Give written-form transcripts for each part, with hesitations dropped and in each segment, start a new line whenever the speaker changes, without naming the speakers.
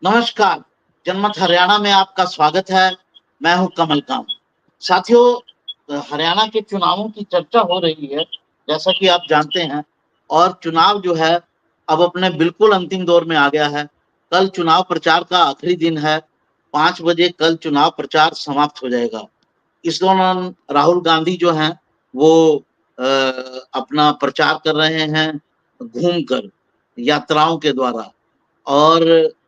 नमस्कार, जनमत हरियाणा में आपका स्वागत है। मैं हूं कमल कांत। साथियों, हरियाणा के चुनावों की चर्चा हो रही है, जैसा कि आप जानते हैं। और चुनाव जो है अब अपने बिल्कुल अंतिम दौर में आ गया है। कल चुनाव प्रचार का आखिरी दिन है। 5 बजे कल चुनाव प्रचार समाप्त हो जाएगा। इस दौरान राहुल गांधी जो हैं वो अपना प्रचार कर रहे हैं घूमकर, यात्राओं के द्वारा। और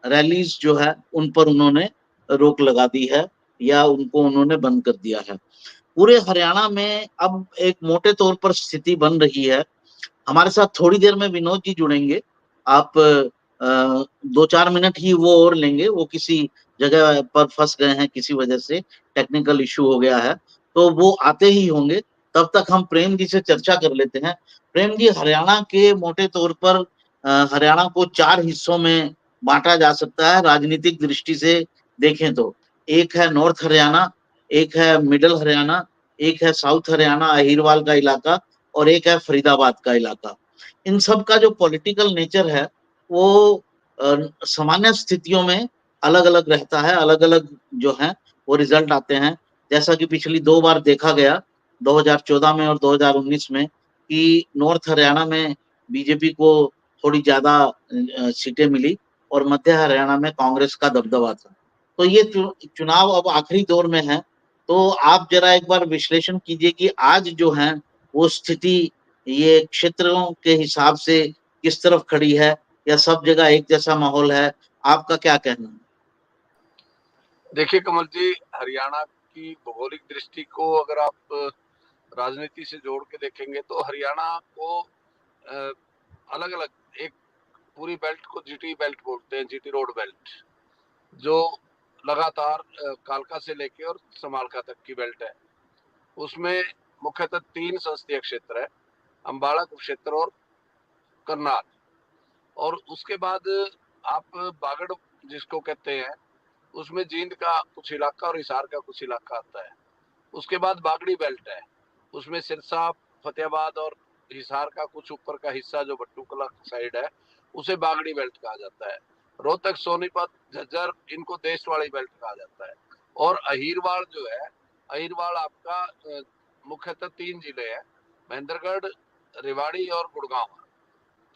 रैलीज जो है उन पर उन्होंने रोक लगा दी है या उनको उन्होंने बंद कर दिया है। पूरे हरियाणा में अब एक मोटे तौर पर स्थिति बन रही है। हमारे साथ थोड़ी देर में विनोद जी जुड़ेंगे। आप 2-4 मिनट ही वो और लेंगे। वो किसी जगह पर फंस गए हैं, किसी वजह से टेक्निकल इश्यू हो गया है, तो वो आते ही होंगे। तब तक हम प्रेम जी से चर्चा कर लेते हैं। प्रेम जी, हरियाणा के मोटे तौर पर हरियाणा को 4 हिस्सों में बांटा जा सकता है राजनीतिक दृष्टि से देखें तो। एक है नॉर्थ हरियाणा, एक है मिडल हरियाणा, एक है साउथ हरियाणा अहिरवाल का इलाका, और एक है फरीदाबाद का इलाका। इन सब का जो पॉलिटिकल नेचर है वो सामान्य स्थितियों में अलग अलग रहता है। अलग अलग जो है वो रिजल्ट आते हैं। जैसा कि पिछली 2 बार देखा गया, 2014 में और 2019 में, कि नॉर्थ हरियाणा में बीजेपी को थोड़ी ज्यादा सीटें मिली और मध्य हरियाणा में कांग्रेस का दबदबा था। तो ये चुनाव अब आखिरी दौर में है। तो आप जरा एक बार विश्लेषण कीजिए कि आज जो है वो स्थिति ये क्षेत्रों के हिसाब से किस तरफ खड़ी है, या सब जगह एक जैसा माहौल है? आपका क्या कहना है?
देखिए कमल जी, हरियाणा की भौगोलिक दृष्टि को अगर आप राजनीति से जोड़ के देखेंगे तो हरियाणा को अलग अलग एक पूरी बेल्ट को जीटी बेल्ट बोलते हैं, जीटी रोड बेल्ट, जो लगातार कालका से लेके और समालका तक की बेल्ट है। उसमें मुख्यतः 3 संसदीय क्षेत्र है, अम्बाला, कुरुक्षेत्र और करनाल। और उसके बाद आप बागड़ जिसको कहते हैं, उसमें जींद का कुछ इलाका और हिसार का कुछ इलाका आता है। उसके बाद बागड़ी बेल्ट है, उसमें सिरसा, फतेहाबाद और हिसार का कुछ ऊपर का हिस्सा जो भट्टूकला साइड है, उसे बागड़ी बेल्ट कहा जाता है। रोहतक, सोनीपत, झज्जर, इनको देशवाड़ी बेल्ट कहा जाता है। और अहिरवाड़ जो है, अहिरवाड़ आपका मुख्यतः 3 जिले हैं, महेंद्रगढ़, रेवाड़ी और गुड़गांव।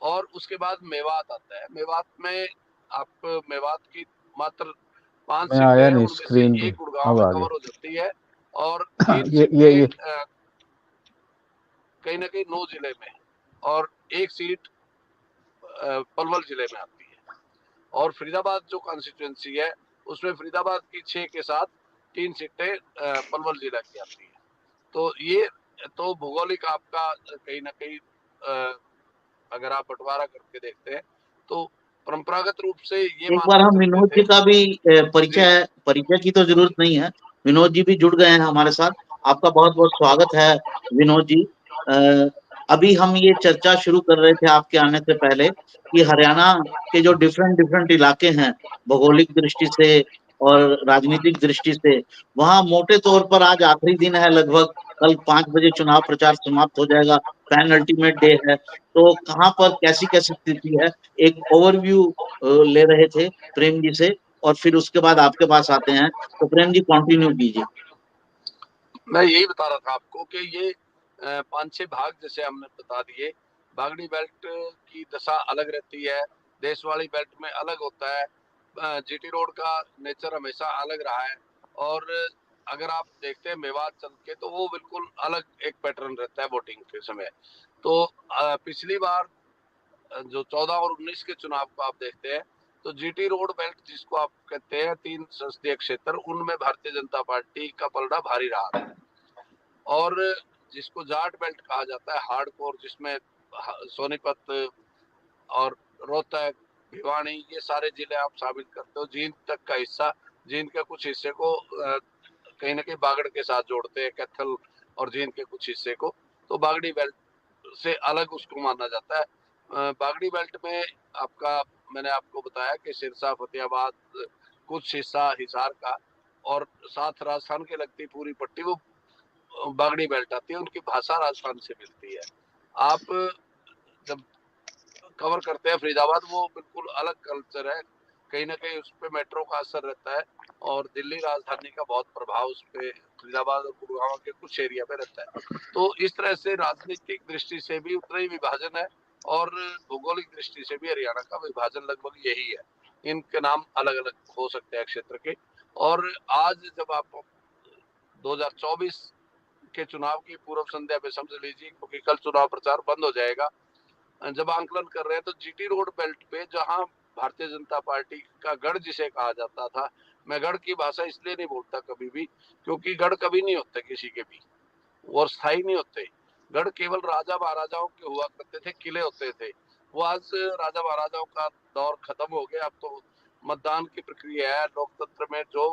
और उसके बाद मेवात आता है। मेवात में आप मेवात की मात्र 5 सीटें
आया
हैं,
नहीं
उनमें से
स्क्रीन पे।
एक गुड़गांव
अब
में
आ गया।
कवर हो जाती है। और 3
ये
सीटें कहीं ना कहीं 9 जिले में, और एक सीट पलवल जिले में आती है। और फरीदाबाद जो कॉन्स्टिट्यूंसी है, उसमें फरीदाबाद की 6 के साथ 3 सीटें पलवल जिला की आती है। तो ये तो भौगोलिक आपका कहीं ना कहीं अगर आप बंटवारा करके देखते हैं तो परंपरागत रूप से ये
एक बार
मानते
हम
चलते
विनोद
थे।
जी का भी
जी
परिचय परिचय की तो जरूरत नहीं है। विनोद जी भी जुड़ गए हैं हमारे साथ। आपका बहुत बहुत स्वागत है विनोद जी। अ, अभी हम ये चर्चा शुरू कर रहे थे आपके आने से पहले कि हरियाणा के जो डिफरेंट डिफरेंट इलाके हैं भौगोलिक दृष्टि से और राजनीतिक दृष्टि से, वहाँ मोटे तौर पर आज आखिरी दिन है लगभग। कल 5 बजे चुनाव प्रचार समाप्त हो जाएगा। पैन अल्टीमेट डे है। तो कहाँ पर कैसी कैसी स्थिति है, एक ओवरव्यू ले रहे थे प्रेम जी से, और फिर उसके बाद आपके पास आते हैं। तो प्रेम जी कंटिन्यू कीजिए।
मैं यही बता रहा था आपको कि ये 5-6 भाग जैसे हमने बता दिए। बागड़ी बेल्ट की दशा अलग रहती है, देशवाड़ी बेल्ट में अलग होता है। जीटी रोड का नेचर हमेशा अलग रहा है। और अगर आप देखते हैं मेवात चल के, तो वो बिल्कुल अलग एक पैटर्न रहता है वोटिंग के समय। तो पिछली बार जो 14 और 19 के चुनाव को आप देखते हैं, तो जीटी रोड बेल्ट जिसको आप कहते हैं 3 संसदीय क्षेत्र, उनमें भारतीय जनता पार्टी का पलड़ा भारी रहा था। और जिसको जाट बेल्ट कहा जाता है, हार्डकोर, जिसमें सोनीपत और रोहतक, भिवानी, ये सारे जिले आप शामिल करते हो, जींद तक का हिस्सा, जींद के कुछ हिस्से को कहीं ना कहीं बागड़ के साथ जोड़ते हैं, कैथल और जींद के कुछ हिस्से को। तो बागड़ी बेल्ट से अलग उसको माना जाता है। बागड़ी बेल्ट में आपका, मैंने आपको बताया कि सिरसा, फतेहाबाद, कुछ हिस्सा हिसार का, और साथ राजस्थान के लगती पूरी पट्टी, वो बागड़ी बेल्ट आती है। उनकी भाषा राजस्थान से मिलती है। आप जब कवर करते हैं फरीदाबाद, वो बिल्कुल अलग कल्चर है, कहीं ना कहीं उस पर मेट्रो का असर रहता है और दिल्ली राजधानी का बहुत प्रभाव उस पर फरीदाबाद और गुड़गांव के कुछ एरिया पे रहता है। तो इस तरह से राजनीतिक दृष्टि से भी उतना ही विभाजन है और भौगोलिक दृष्टि से भी हरियाणा का विभाजन लगभग यही है। इनके नाम अलग अलग हो सकते हैं क्षेत्र के। और आज जब आप 2024 के चुनाव की पूर्व संध्या पे समझ लीजिए, क्योंकि कल चुनाव प्रचार बंद हो जाएगा, जब आंकलन कर रहे हैं तो जीटी रोड बेल्ट पे जहां भारतीय जनता पार्टी का गढ़ जिसे कहा जाता था, मैं गढ़ की भाषा इसलिए नहीं बोलता कभी भी क्योंकि गढ़ कभी नहीं होते किसी के भी और स्थायी नहीं होते। गढ़ केवल राजा महाराजाओं के हुआ करते थे, किले होते थे। वो आज राजा महाराजाओं का दौर खत्म हो गया। अब तो मतदान की प्रक्रिया है, लोकतंत्र में जो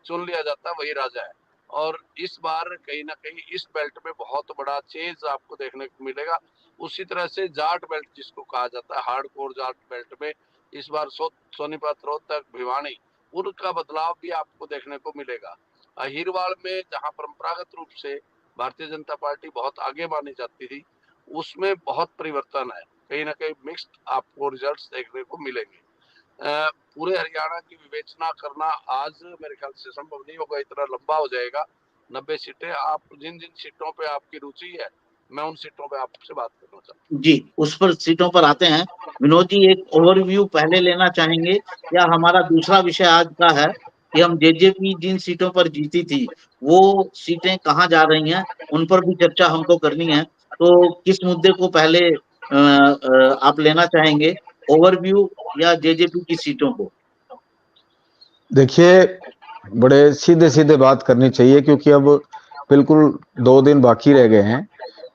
चुन लिया जाता है वही राजा है। और इस बार कहीं ना कहीं इस बेल्ट में बहुत बड़ा चेंज आपको देखने को मिलेगा। उसी तरह से जाट बेल्ट जिसको कहा जाता है, हार्डकोर जाट बेल्ट में इस बार सोनीपत, रोहतक, भिवानी, उनका बदलाव भी आपको देखने को मिलेगा। अहिरवाड़ में जहां परंपरागत रूप से भारतीय जनता पार्टी बहुत आगे मानी जाती थी, उसमें बहुत परिवर्तन है। कहीं ना कहीं मिक्स्ड आपको रिजल्ट्स देखने को मिलेंगे। पूरे हरियाणा की विवेचना करना आज मेरे ख्याल से संभव नहीं होगा, इतना लंबा हो जाएगा। 90 सीटें, आप जिन जिन सीटों पे आपकी रुचि है मैं उन सीटों पे आपसे बात करना चाहता हूँ।
जी, उस पर सीटों पर आते हैं। विनोद जी, एक ओवरव्यू पहले लेना चाहेंगे या हमारा दूसरा विषय आज का है कि हम जेजेपी जिन सीटों पर जीती थी वो सीटें कहाँ जा रही हैं, उन पर भी चर्चा हमको करनी है। तो किस मुद्दे को पहले आप लेना चाहेंगे, ओवरव्यू या जेजेपी की सीटों को?
देखिए, बड़े सीधे सीधे बात करनी चाहिए क्योंकि अब बिल्कुल 2 दिन बाकी रह गए हैं।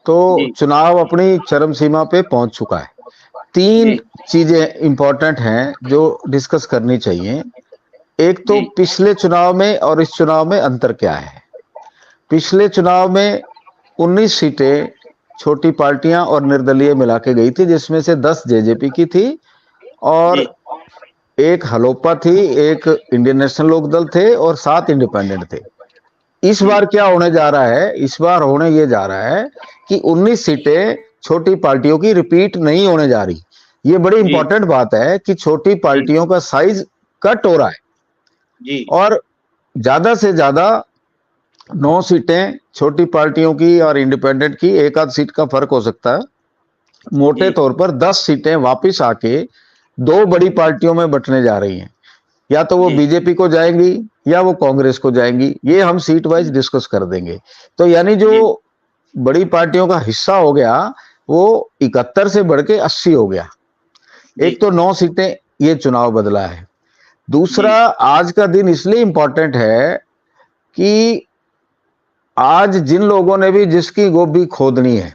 तो चुनाव अपनी चरम सीमा पे पहुंच चुका है। 3 चीजें इंपॉर्टेंट हैं जो डिस्कस करनी चाहिए। एक तो पिछले चुनाव में और इस चुनाव में अंतर क्या है। पिछले चुनाव में 19 सीटें छोटी पार्टियां और निर्दलीय मिला के गई थी, जिसमें से 10 जेजेपी की थी और एक हलोपा थी, एक इंडियन नेशनल लोकदल थे और 7 इंडिपेंडेंट थे। इस बार क्या होने जा रहा है, इस बार होने ये जा रहा है कि 19 सीटें छोटी पार्टियों की रिपीट नहीं होने जा रही। ये बड़ी इंपॉर्टेंट बात है कि छोटी पार्टियों का साइज कट हो रहा है और ज्यादा से ज्यादा 9 सीटें छोटी पार्टियों की और इंडिपेंडेंट की, एक आध सीट का फर्क हो सकता है। मोटे तौर पर 10 सीटें वापिस आके 2 बड़ी पार्टियों में बंटने जा रही हैं। या तो वो बीजेपी को जाएंगी या वो कांग्रेस को जाएंगी। ये हम सीट वाइज डिस्कस कर देंगे। तो यानी जो बड़ी पार्टियों का हिस्सा हो गया वो 71 से बढ़ के 80 हो गया। एक तो 9 सीटें ये चुनाव बदला है। दूसरा, आज का दिन इसलिए इंपॉर्टेंट है कि आज जिन लोगों ने भी जिसकी गोभी खोदनी है,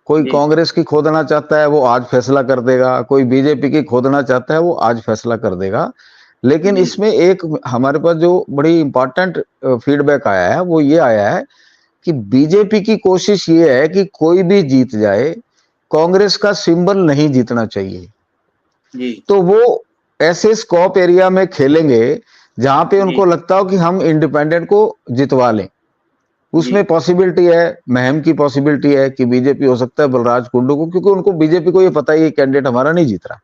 कोई कांग्रेस की खोदना चाहता है वो आज फैसला कर देगा, कोई बीजेपी की खोदना चाहता है वो आज फैसला कर देगा। लेकिन इसमें एक हमारे पास जो बड़ी इंपॉर्टेंट फीडबैक आया है वो ये आया है कि बीजेपी की कोशिश ये है कि कोई भी जीत जाए, कांग्रेस का सिंबल नहीं जीतना चाहिए। तो वो ऐसे स्कोप एरिया में खेलेंगे जहां पे उनको लगता हो कि हम इंडिपेंडेंट को जितवा लें। उसमें पॉसिबिलिटी है, महम की पॉसिबिलिटी है कि बीजेपी हो सकता है बलराज कुंडू को, क्योंकि उनको बीजेपी को ये पता है ये कैंडिडेट हमारा नहीं जीत रहा,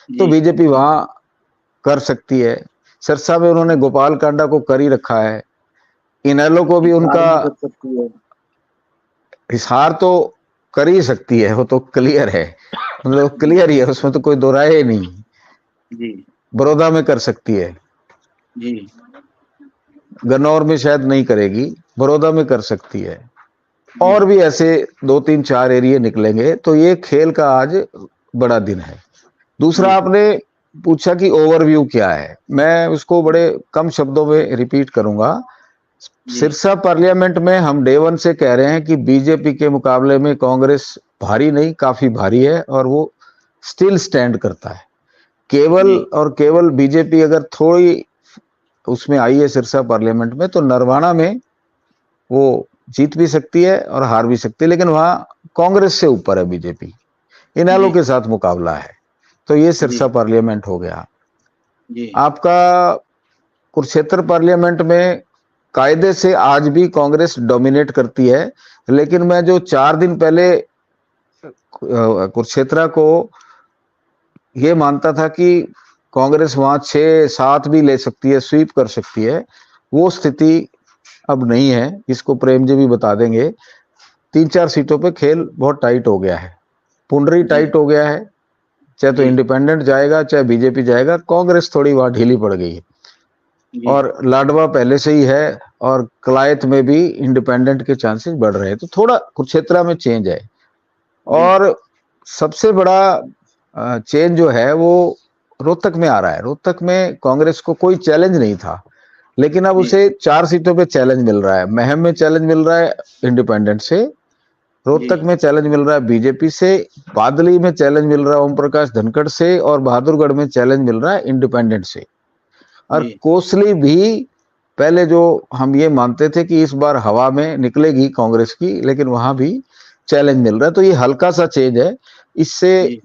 तो बीजेपी वहां कर सकती है। सिरसा में उन्होंने गोपाल कांडा को कर ही रखा है। इनेलो को भी उनका हिसार तो कर ही सकती है, वो तो क्लियर है, मतलब क्लियर ही है, उसमें तो कोई दो राय ही नहीं। बड़ौदा में कर सकती है, गन्नौर में शायद नहीं करेगी, बड़ौदा में कर सकती है। और भी ऐसे 2 3 4 एरिया निकलेंगे। तो ये खेल का आज बड़ा दिन है। दूसरा, आपने पूछा कि ओवरव्यू क्या है, मैं उसको बड़े कम शब्दों में रिपीट करूंगा। सिरसा पार्लियामेंट में हम डे 1 से कह रहे हैं कि बीजेपी के मुकाबले में कांग्रेस भारी नहीं, काफी भारी है और वो स्टिल स्टैंड करता है। केवल और केवल बीजेपी अगर थोड़ी उसमें आई है सिरसा पार्लियामेंट में, तो नरवाना में वो जीत भी सकती है और हार भी सकती है, लेकिन वहां कांग्रेस से ऊपर है बीजेपी, इनेलो के साथ मुकाबला है। तो ये सिरसा पार्लियामेंट हो गया। आपका कुरुक्षेत्र पार्लियामेंट में कायदे से आज भी कांग्रेस डोमिनेट करती है, लेकिन मैं जो 4 दिन पहले कुरुक्षेत्र को ये मानता था कि कांग्रेस वहां 6-7 भी ले सकती है, स्वीप कर सकती है, वो स्थिति अब नहीं है। इसको प्रेम जी भी बता देंगे। 3-4 सीटों पे खेल बहुत टाइट हो गया है, पुंडरी टाइट हो गया है, चाहे तो इंडिपेंडेंट जाएगा चाहे बीजेपी जाएगा, कांग्रेस थोड़ी वहां ढीली पड़ गई है। और लाडवा पहले से ही है, और कलायत में भी इंडिपेंडेंट के चांसेस बढ़ रहे हैं, तो थोड़ा कुरुक्षेत्र में चेंज है। और सबसे बड़ा चेंज जो है वो रोहतक में आ रहा है। रोहतक में कांग्रेस को कोई चैलेंज नहीं था, लेकिन अब उसे 4 सीटों पे चैलेंज मिल रहा है। महम में चैलेंज मिल रहा है इंडिपेंडेंट से, रोहतक में चैलेंज मिल रहा है बीजेपी से, बादली में चैलेंज मिल रहा है ओम प्रकाश धनखड़ से, और बहादुरगढ़ में चैलेंज मिल रहा है इंडिपेंडेंट से। और कोसली भी पहले जो हम ये मानते थे कि इस बार हवा में निकलेगी कांग्रेस की, लेकिन वहां भी चैलेंज मिल रहा है। तो ये हल्का सा चेंज है, इससे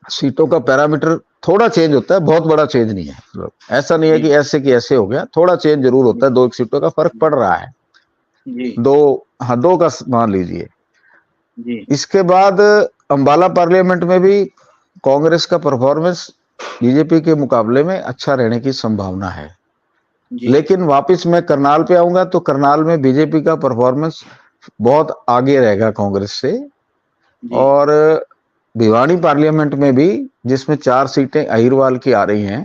सीटों का पैरामीटर थोड़ा चेंज होता है, बहुत बड़ा चेंज नहीं है। ऐसा नहीं है कि ऐसे की ऐसे हो गया, थोड़ा चेंज जरूर होता है, 2 सीटों का फर्क पड़ रहा है। दो का मान लीजिए। इसके बाद अंबाला पार्लियामेंट में भी कांग्रेस का परफॉर्मेंस बीजेपी के मुकाबले में अच्छा रहने की संभावना है। लेकिन वापस मैं करनाल पे आऊंगा, तो करनाल में बीजेपी का परफॉर्मेंस बहुत आगे रहेगा कांग्रेस से। और भिवानी पार्लियामेंट में भी, जिसमें 4 सीटें अहिरवाल की आ रही हैं,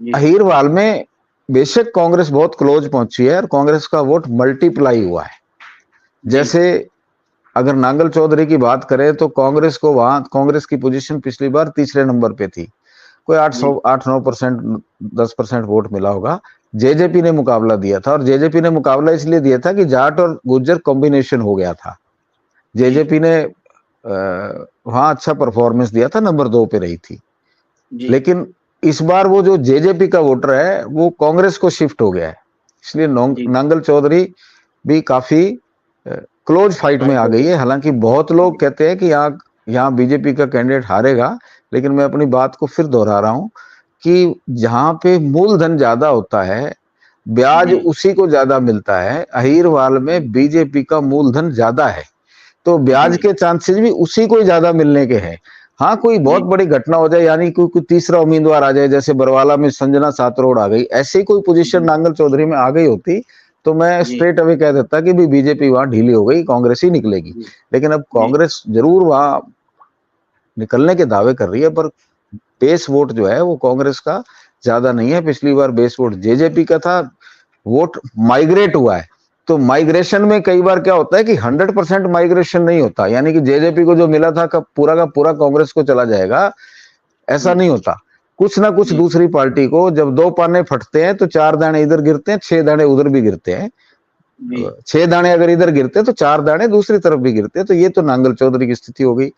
अहिरवाल में बेशक कांग्रेस बहुत क्लोज पहुंची है और कांग्रेस का वोट मल्टीप्लाई हुआ है। जैसे अगर नांगल चौधरी की बात करें तो कांग्रेस को वहां, कांग्रेस की पोजीशन पिछली बार तीसरे नंबर पे थी, कोई 8-9%, 10% वोट मिला होगा। जेजेपी ने मुकाबला दिया था, और जेजेपी ने मुकाबला इसलिए दिया था कि जाट और गुर्जर कॉम्बिनेशन हो गया था। जेजेपी ने वहां अच्छा परफॉर्मेंस दिया था, नंबर 2 पे रही थी। लेकिन इस बार वो जो जेजेपी का वोटर है वो कांग्रेस को शिफ्ट हो गया है, इसलिए नांगल चौधरी भी काफी क्लोज फाइट में आ गई है। हालांकि बहुत लोग कहते हैं कि यहाँ बीजेपी का कैंडिडेट हारेगा, लेकिन मैं अपनी बात को फिर दोहरा रहा हूं कि जहां पे मूलधन ज्यादा होता है, ब्याज उसी को ज्यादा मिलता है। अहिरवाल में बीजेपी का मूलधन ज्यादा है, तो ब्याज के चांसेस भी उसी को ज्यादा मिलने के हैं। हाँ, कोई बहुत बड़ी घटना हो जाए, यानी कोई तीसरा उम्मीदवार आ जाए, जैसे बरवाला में संजना सातरोड आ गई, ऐसी कोई पोजीशन नांगल चौधरी में आ गई होती तो मैं स्ट्रेट अवे कह देता कि भी बीजेपी वहां ढीली हो गई, कांग्रेस ही निकलेगी। लेकिन अब कांग्रेस जरूर वहां निकलने के दावे कर रही है, पर बेस वोट जो है वो कांग्रेस का ज्यादा नहीं है। पिछली बार बेस वोट जेजेपी का था, वोट माइग्रेट हुआ है। तो माइग्रेशन में कई बार क्या होता है कि 100% माइग्रेशन नहीं होता, यानी कि जेजेपी को जो मिला था पूरा का पूरा कांग्रेस को चला जाएगा, ऐसा नहीं होता। कुछ ना कुछ दूसरी पार्टी को, जब 2 पाने फटते हैं तो 4 दाने इधर गिरते हैं, 6 दाने उधर भी गिरते हैं। 6 दाने अगर इधर गिरते हैं तो 4 दाने दूसरी तरफ भी गिरते हैं। तो ये तो नांगल चौधरी की स्थिति हो गई।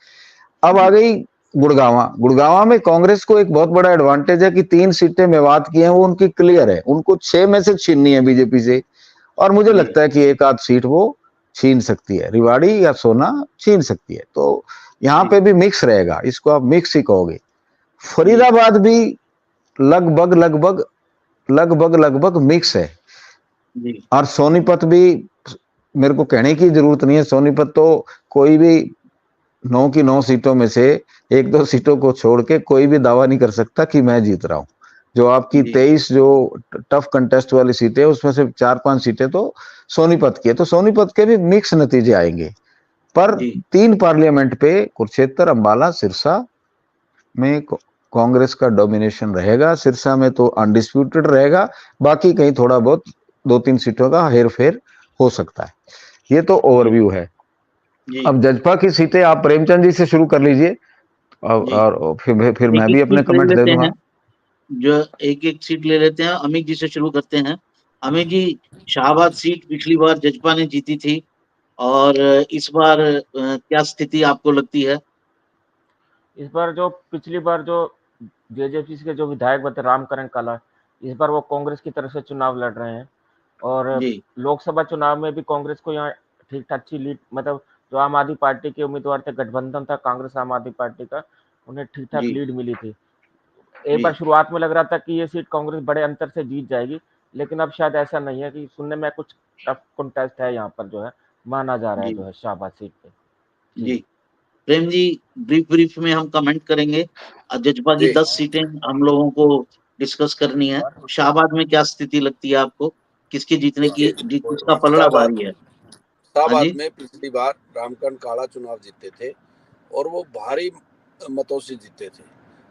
अब आ गई गुड़गांवा में कांग्रेस को एक बहुत बड़ा एडवांटेज है कि 3 सीटें मेवात की हैं, वो उनकी क्लियर है, उनको 6 में से छीननी है बीजेपी से। और मुझे लगता है कि एक आध सीट वो छीन सकती है, रिवाड़ी या सोना छीन सकती है। तो यहाँ पे भी मिक्स रहेगा, इसको आप मिक्स ही कहोगे। फरीदाबाद भी लगभग लगभग लगभग लगभग मिक्स है। और सोनीपत भी मेरे को कहने की जरूरत नहीं है, सोनीपत तो कोई भी 9 की 9 सीटों में से 1-2 सीटों को छोड़ के कोई भी दावा नहीं कर सकता कि मैं जीत रहा हूं। जो आपकी 23 जो टफ कंटेस्ट वाली सीटें, उसमें से 4-5 सीटें तो सोनीपत की है। तो सोनीपत के भी मिक्स नतीजे आएंगे। पर 3 पार्लियामेंट पे, कुरुक्षेत्र, अंबाला, सिरसा में कांग्रेस का डोमिनेशन रहेगा। सिरसा में तो अनडिस्प्यूटेड रहेगा, बाकी कहीं थोड़ा बहुत 2-3 सीटों का हेर फेर हो सकता है। ये तो ओवरव्यू है। अब जजपा की सीटें आप प्रेमचंद जी से शुरू कर लीजिए, और फिर मैं भी अपने कमेंट दे दूंगा।
जो एक सीट ले लेते हैं, अमित जी से शुरू करते हैं। अमित जी, शाहबाद सीट पिछली बार जजपा ने जीती थी, और इस बार क्या स्थिति आपको लगती है?
इस बार जो पिछली बार जो जेजेपी के जो विधायक बने रामकरण कला, इस बार वो कांग्रेस की तरफ से चुनाव लड़ रहे हैं। और लोकसभा चुनाव में भी कांग्रेस को यहाँ ठीक ठाक अच्छी लीड, मतलब जो आम आदमी पार्टी के उम्मीदवार थे, गठबंधन था कांग्रेस आम आदमी पार्टी का, उन्हें ठीक ठाक लीड मिली थी। एक बार शुरुआत में लग रहा था कि ये सीट कांग्रेस बड़े अंतर से जीत जाएगी, लेकिन अब शायद ऐसा नहीं है। कि सुनने में कुछ टफ कॉन्टेस्ट है यहाँ पर, जो है माना जा रहा है, जो है शाहबाद सीट पे।
जी प्रेम जी, ब्रीफ में हम कमेंट करेंगे। जजपा की 10 सीटें हम लोगों को डिस्कस करनी है। शाहबाद में क्या स्थिति लगती है आपको, किसके जीतने की, किसका पलड़ा भारी है?
शाहबाद में पिछली बार रामकरण काला चुनाव जीते थे और वो भारी मतों से जीते थे।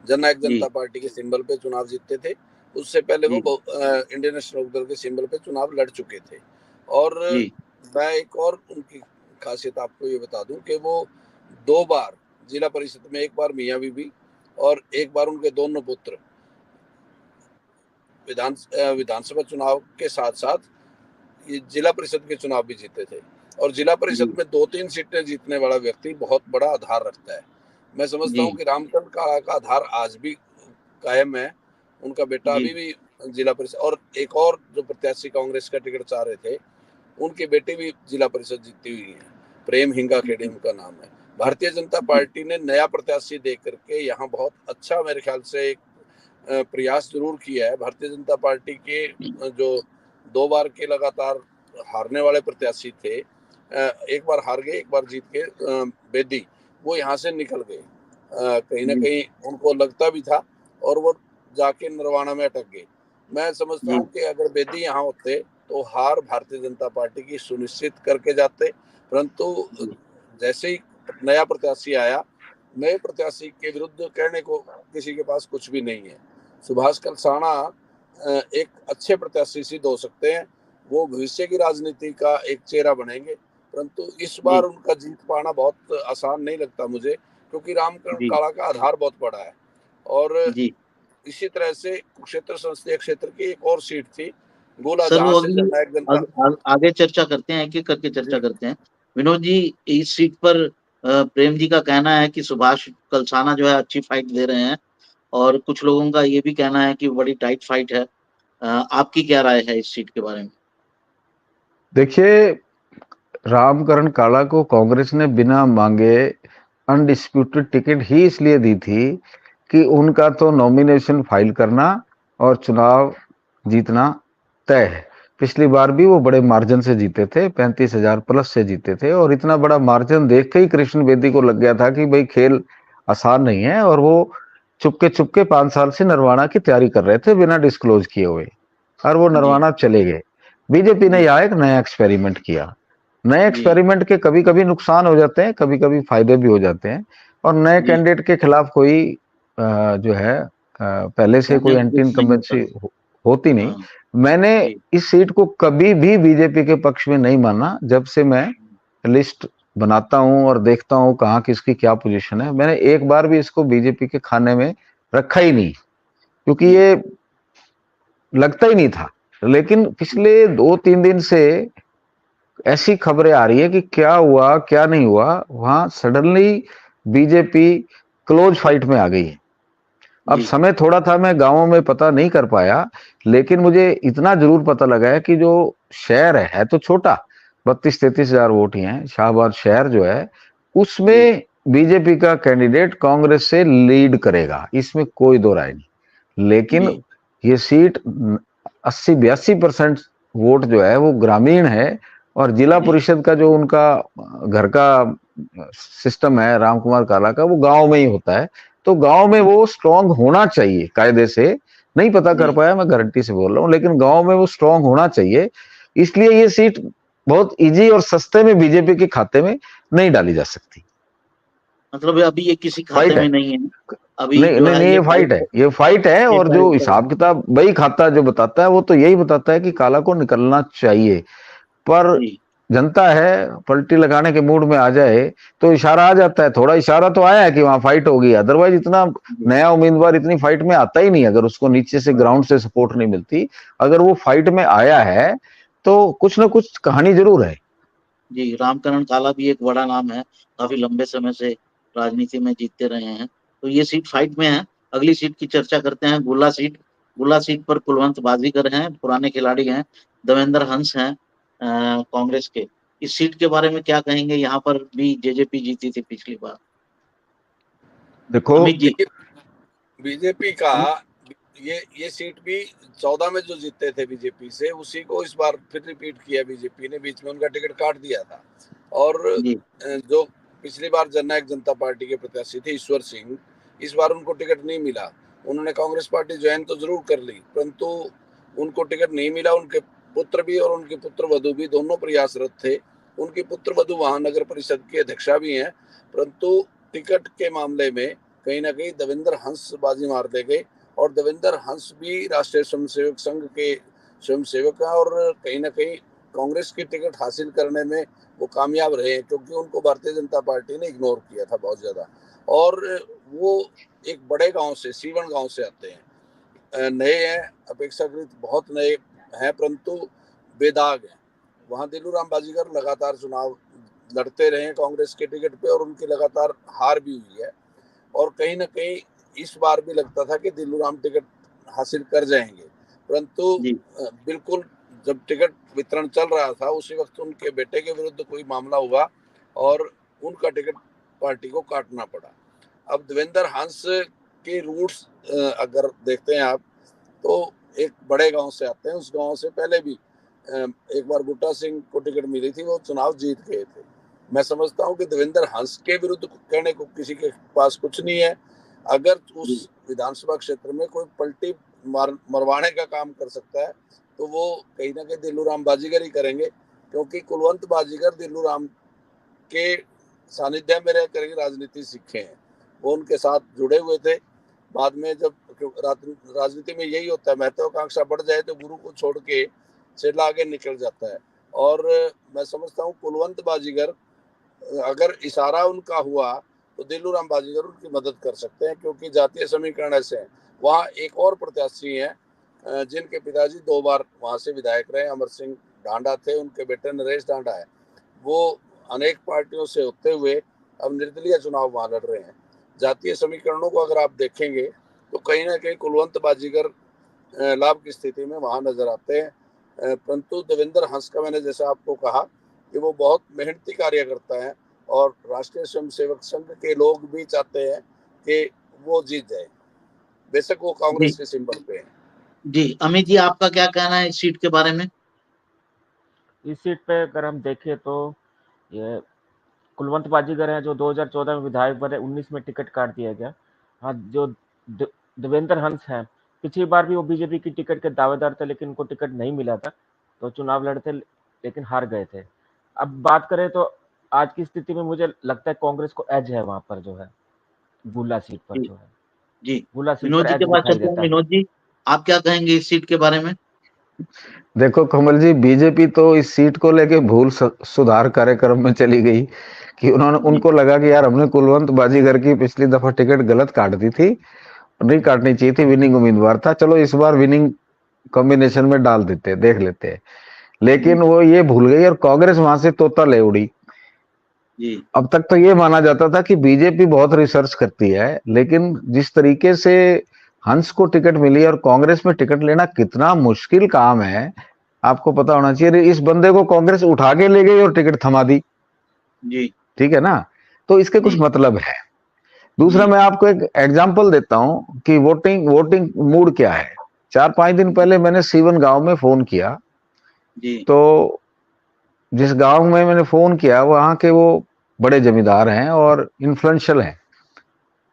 जननायक जनता पार्टी के सिंबल पे चुनाव जीते थे। उससे पहले वो इंडियन नेशनल लोकदल के सिंबल पे चुनाव लड़ चुके थे। और मैं एक और उनकी खासियत आपको ये बता दूं कि वो 2 बार जिला परिषद में, एक बार मियां बीबी और एक बार उनके दोनों पुत्र विधानसभा चुनाव के साथ साथ ये जिला परिषद के चुनाव भी जीते थे। और जिला परिषद में 2-3 सीटें जीतने वाला व्यक्ति बहुत बड़ा आधार रखता है। मैं समझता हूँ कि रामकरण काला का आधार आज भी कायम है। उनका बेटा अभी भी जिला परिषद, और एक और जो प्रत्याशी कांग्रेस का टिकट चाह रहे थे, उनके बेटे भी जिला परिषद जीती हुई है। प्रेम हिंगा खेड़े उनका नाम है। भारतीय जनता पार्टी ने नया प्रत्याशी दे करके यहाँ बहुत अच्छा, मेरे ख्याल से एक प्रयास जरूर किया है। भारतीय जनता पार्टी के जो 2 बार के लगातार हारने वाले प्रत्याशी थे, एक बार हार गए, एक बार जीत के बेदी, वो यहाँ से निकल गए। कहीं ना कहीं उनको लगता भी था और वो जाके नरवाना में अटक गए। मैं समझता हूँ कि अगर बेदी यहाँ होते तो हार भारतीय जनता पार्टी की सुनिश्चित करके जाते, परंतु जैसे ही नया प्रत्याशी आया, नए प्रत्याशी के विरुद्ध कहने को किसी के पास कुछ भी नहीं है। सुभाष कलसाणा एक अच्छे प्रत्याशी सिद्ध हो सकते हैं, वो भविष्य की राजनीति का एक चेहरा बनेंगे, परंतु इस बार उनका जीत पाना बहुत आसान नहीं लगता मुझे, क्योंकि रामकरण काला का आधार बहुत बड़ा है। और इसी तरह से कुरुक्षेत्र संसदीय क्षेत्र की एक और सीट थी गोला, जहां से जननायक जनता।
आगे चर्चा करते हैं, एक एक करके चर्चा करते हैं। विनोद जी, इस सीट पर प्रेम जी का कहना है कि सुभाष कलसाना जो है अच्छी फाइट दे रहे हैं, और कुछ लोगों का ये भी कहना है कि बड़ी टाइट फाइट है। आपकी क्या राय है इस सीट के बारे में?
देखिए, रामकरण काला को कांग्रेस ने बिना मांगे अनडिस्प्यूटेड टिकट ही इसलिए दी थी कि उनका तो नॉमिनेशन फाइल करना और चुनाव जीतना तय है। पिछली बार भी वो बड़े मार्जिन से जीते थे, 35,000 प्लस से जीते थे, और इतना बड़ा मार्जिन देख के ही कृष्ण बेदी को लग गया था कि भाई खेल आसान नहीं है, और वो चुपके 5 साल से नरवाना की तैयारी कर रहे थे बिना डिस्क्लोज किए हुए, और वो नरवाना चले गए। बीजेपी ने यहाँ एक नया एक्सपेरिमेंट किया। नए एक्सपेरिमेंट के कभी कभी नुकसान हो जाते हैं, कभी कभी फायदे भी हो जाते हैं, और नए कैंडिडेट के खिलाफ कोई जो है पहले से कोई एंटी इनकम्बेंसी होती नहीं। मैंने इस सीट को कभी भी बीजेपी के पक्ष में नहीं माना। जब से मैं लिस्ट बनाता हूं और देखता हूं कहाँ किसकी क्या पोजीशन है, मैंने एक बार भी इसको बीजेपी के खाने में रखा ही नहीं, क्योंकि ये लगता ही नहीं था। लेकिन पिछले 2-3 दिन से ऐसी खबरें आ रही है कि क्या हुआ क्या नहीं हुआ, वहां सडनली बीजेपी क्लोज फाइट में आ गई है। अब समय थोड़ा था, मैं गांवों में पता नहीं कर पाया, लेकिन मुझे इतना जरूर पता लगा है कि जो शहर है तो छोटा, 32-33 हजार वोट ही हैं। शाहबाद शहर जो है उसमें बीजेपी का कैंडिडेट कांग्रेस से लीड करेगा, इसमें कोई दो राय नहीं। लेकिन ये सीट 80-82% वोट जो है वो ग्रामीण है, और जिला परिषद का जो उनका घर का सिस्टम है रामकुमार काला का, वो गांव में ही होता है। तो गांव में वो स्ट्रांग होना चाहिए, कायदे से नहीं पता कर पाया, मैं गारंटी से बोल रहा हूँ, लेकिन गांव में वो स्ट्रांग होना चाहिए। इसलिए ये सीट बहुत इजी और सस्ते में बीजेपी के खाते में नहीं डाली जा सकती।
मतलब अभी ये किसी खाते में नहीं है अभी?
नहीं, ये फाइट है। और जो हिसाब किताब वही खाता जो बताता है, वो तो यही बताता है कि काला को निकलना चाहिए। पर जनता है, पलटी लगाने के मूड में आ जाए तो इशारा आ जाता है। थोड़ा इशारा तो आया है कि वहां फाइट होगी, अदरवाइज इतना नया उम्मीदवार इतनी फाइट में आता ही नहीं अगर उसको नीचे से ग्राउंड से सपोर्ट नहीं मिलती। अगर वो फाइट में आया है तो कुछ ना कुछ कहानी जरूर है।
जी, रामकरण काला भी एक बड़ा नाम है, काफी लंबे समय से राजनीति में जीतते रहे हैं, तो ये सीट फाइट में है। अगली सीट की चर्चा करते हैं, गोला सीट। गोला सीट पर कुलवंत बाजीगर हैं, पुराने खिलाड़ी हैं, देवेंद्र हंस हैं कांग्रेस के। इस सीट के बारे में क्या कहेंगे? यहाँ पर भी जेजेपी जीती थी पिछली बार।
देखो,
बीजेपी का ये सीट भी 14 में जो जीते थे बीजेपी से, उसी को इस बार फिर रिपीट किया बीजेपी ने। बीच में उनका टिकट काट दिया था, और जो पिछली बार जननायक जनता पार्टी के प्रत्याशी थे ईश्वर सिंह, इस बार उनको टिकट नहीं मिला। उन्होंने कांग्रेस पार्टी ज्वाइन तो जरूर कर ली, परंतु उनको टिकट नहीं मिला। उनके पुत्र भी और उनके पुत्र वधू भी दोनों प्रयासरत थे। उनकी पुत्र वधू वहां नगर परिषद की अध्यक्षा भी हैं, परंतु टिकट के मामले में कहीं ना कहीं देवेंद्र हंस बाजी मार दे गए। और देवेंद्र हंस भी राष्ट्रीय स्वयंसेवक संघ के स्वयंसेवक हैं और कहीं ना कहीं कांग्रेस की टिकट हासिल करने में वो कामयाब रहे हैं, क्योंकि उनको भारतीय जनता पार्टी ने इग्नोर किया था बहुत ज्यादा। और वो एक बड़े गांव से, सीवन गांव से आते हैं, नए हैं, अपेक्षाकृत बहुत नए हैं, परंतु बेदाग हैं। वहां दिल्लू राम बाजीगर लगातार चुनाव लड़ते रहे कांग्रेस के टिकट पे और उनकी लगातार हार भी हुई है। और कहीं ना कहीं इस बार भी लगता था कि दिल्लू राम टिकट हासिल कर जाएंगे, परंतु बिल्कुल जब टिकट वितरण चल रहा था उसी वक्त उनके बेटे के विरुद्ध कोई मामला हुआ और उनका टिकट पार्टी को काटना पड़ा। अब देवेंद्र हंस के रूट्स अगर देखते हैं आप, तो एक बड़े गांव से आते हैं। उस गांव से पहले भी एक बार बूटा सिंह को टिकट मिली थी, वो चुनाव जीत गए थे। मैं समझता हूं कि देवेंद्र हंस के विरुद्ध कहने को किसी के पास कुछ नहीं है। अगर उस विधानसभा क्षेत्र में कोई पलटी मरवाने का काम कर सकता है तो वो कहीं ना कहीं दिल्लू राम बाजीगर ही करेंगे, क्योंकि कुलवंत बाजीगर दिल्लू राम के सानिध्य में रहकर ही राजनीति सीखे हैं। वो उनके साथ जुड़े हुए थे। बाद में जब राजनीति में यही होता है, महत्वाकांक्षा बढ़ जाए तो गुरु को छोड़ के चेला आगे निकल जाता है। और मैं समझता हूँ कुलवंत बाजीगर अगर इशारा उनका हुआ तो दिल्लू राम बाजीगर उनकी मदद कर सकते हैं, क्योंकि जातीय समीकरण ऐसे हैं। वहाँ एक और प्रत्याशी हैं जिनके पिताजी 2 बार वहां से विधायक रहे, अमर सिंह ढांडा थे, उनके बेटे नरेश ढांडा है। वो अनेक पार्टियों से होते हुए अब निर्दलीय चुनाव वहां लड़ रहे हैं। जातीय समीकरणों को अगर आप देखेंगे तो कहीं ना कहीं कुलवंत बाजीगर लाभ की स्थिति में वहां नजर आते हैं। परंतु देवेंद्र हंस का मैंने जैसा आपको कहा कि वो बहुत मेहनती कार्यकर्ता है और राष्ट्रीय स्वयंसेवक संघ के लोग भी चाहते हैं कि वो जीत जाए, बेशक वो कांग्रेस के सिंबल पे है।
जी अमित जी, आपका क्या कहना है इस सीट के बारे में?
इस सीट पे अगर हम देखें तो ये कुलवंत बाजीगर है जो 2014 में विधायक बने, 19 में टिकट काट दिया गया। हाँ, जो देवेंद्र हंस हैं, पिछली बार भी वो बीजेपी की टिकट के दावेदार थे, लेकिन उनको टिकट नहीं मिला था, तो चुनाव लड़ते लेकिन हार गए थे। अब बात करें तो आज की स्थिति में मुझे लगता है कांग्रेस को एज है वहां पर, जो है बुला सीट पर जो है।
जी
बुला सीट
विनोद
पर
जी
एज
के पास
दिखाई
चलते हैं।
देता है।
विनोद जी, आप क्या कहेंगे इस सीट के बारे में?
देखो कमल जी, बीजेपी तो इस सीट को लेके भूल सुधार कार्यक्रम में चली गई कि उनको लगा कि यार हमने कुलवंत बाजीगर की पिछली दफा टिकट गलत काट दी थी, नहीं काटनी चाहिए थी, विनिंग उम्मीदवार था, चलो इस बार विनिंग कॉम्बिनेशन में डाल देते, देख लेते हैं। लेकिन वो ये भूल गई और कांग्रेस वहां से तोता ले उड़ी। अब तक तो ये माना जाता था कि बीजेपी बहुत रिसर्च करती है, लेकिन जिस तरीके से हंस को टिकट मिली और कांग्रेस में टिकट लेना कितना मुश्किल काम है आपको पता होना चाहिए। इस बंदे को कांग्रेस उठा के ले गई और टिकट थमा दी।
जी
ठीक है ना, तो इसके कुछ मतलब है। दूसरा मैं आपको एक एग्जांपल देता हूं कि वोटिंग मूड क्या है। 4-5 दिन पहले मैंने सीवन गांव में फोन किया, तो जिस गांव में मैंने फोन किया वहां के वो बड़े जमींदार हैं और इन्फ्लुएंशियल हैं,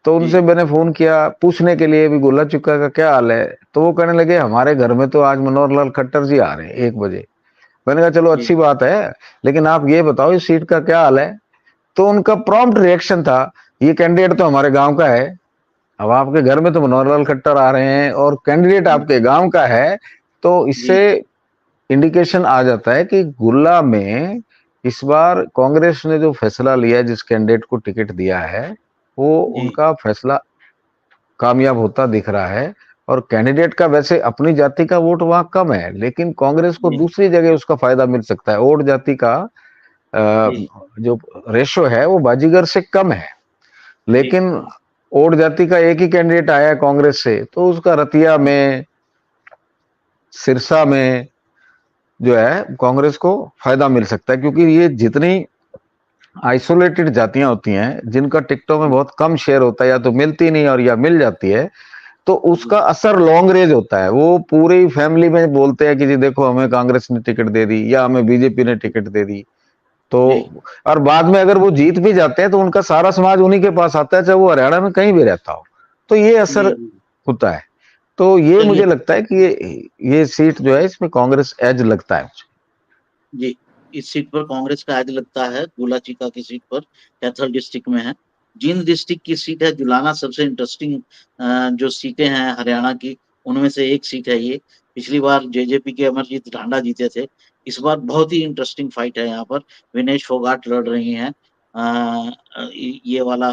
तो उनसे मैंने फोन किया पूछने के लिए भी गोला चुक्का का क्या हाल है, तो वो कहने लगे हमारे घर में तो आज मनोहर लाल खट्टर जी आ रहे हैं 1 बजे। मैंने कहा चलो अच्छी बात है, लेकिन आप ये बताओ इस सीट का क्या हाल है। तो उनका प्रॉम्प्ट रिएक्शन था, ये कैंडिडेट तो हमारे गांव का है, अब आपके घर में तो मनोहर लाल खट्टर आ रहे हैं और कैंडिडेट आपके गांव का है, तो इससे इंडिकेशन आ जाता है कि गुल्ला में इस बार कांग्रेस ने जो फैसला लिया है, जिस कैंडिडेट को टिकट दिया है, वो उनका फैसला कामयाब होता दिख रहा है। और कैंडिडेट का वैसे अपनी जाति का वोट वहां कम है, लेकिन कांग्रेस को दूसरी जगह उसका फायदा मिल सकता है। ओड जाति का जो रेशो है वो बाजीगर से कम है, लेकिन ओड जाति का एक ही कैंडिडेट आया है कांग्रेस से, तो उसका रतिया में, सिरसा में जो है कांग्रेस को फायदा मिल सकता है, क्योंकि ये जितनी आइसोलेटेड जातियां होती हैं जिनका टिकटों में बहुत कम शेयर होता है, या तो मिलती नहीं और या मिल जाती है, तो उसका असर लॉन्ग रेंज होता है। वो पूरी फैमिली में बोलते हैं कि जी देखो हमें कांग्रेस ने टिकट दे दी या हमें बीजेपी ने टिकट दे दी। तो और बाद में अगर वो जीत भी जाते हैं तो उनका सारा समाज उन्हीं के पास आता है, चाहे वो हरियाणा में कहीं भी रहता हो, तो ये असर होता है। तो ये मुझे लगता है कि ये सीट जो है इसमें कांग्रेस एज लगता है मुझे।
जी, इस सीट पर कांग्रेस का एज लगता है, गोलाचीका की सीट पर, कैथल डिस्ट्रिक्ट में है। जींद डिस्ट्रिक्ट की सीट है जुलाना, सबसे इंटरेस्टिंग जो सीटें हैं हरियाणा की उनमें से एक सीट है ये। पिछली बार जेजेपी के अमरजीत ढांडा जीते थे, इस बार बहुत ही इंटरेस्टिंग फाइट है यहाँ पर। विनेश फोगाट लड़ रही हैं, ये वाला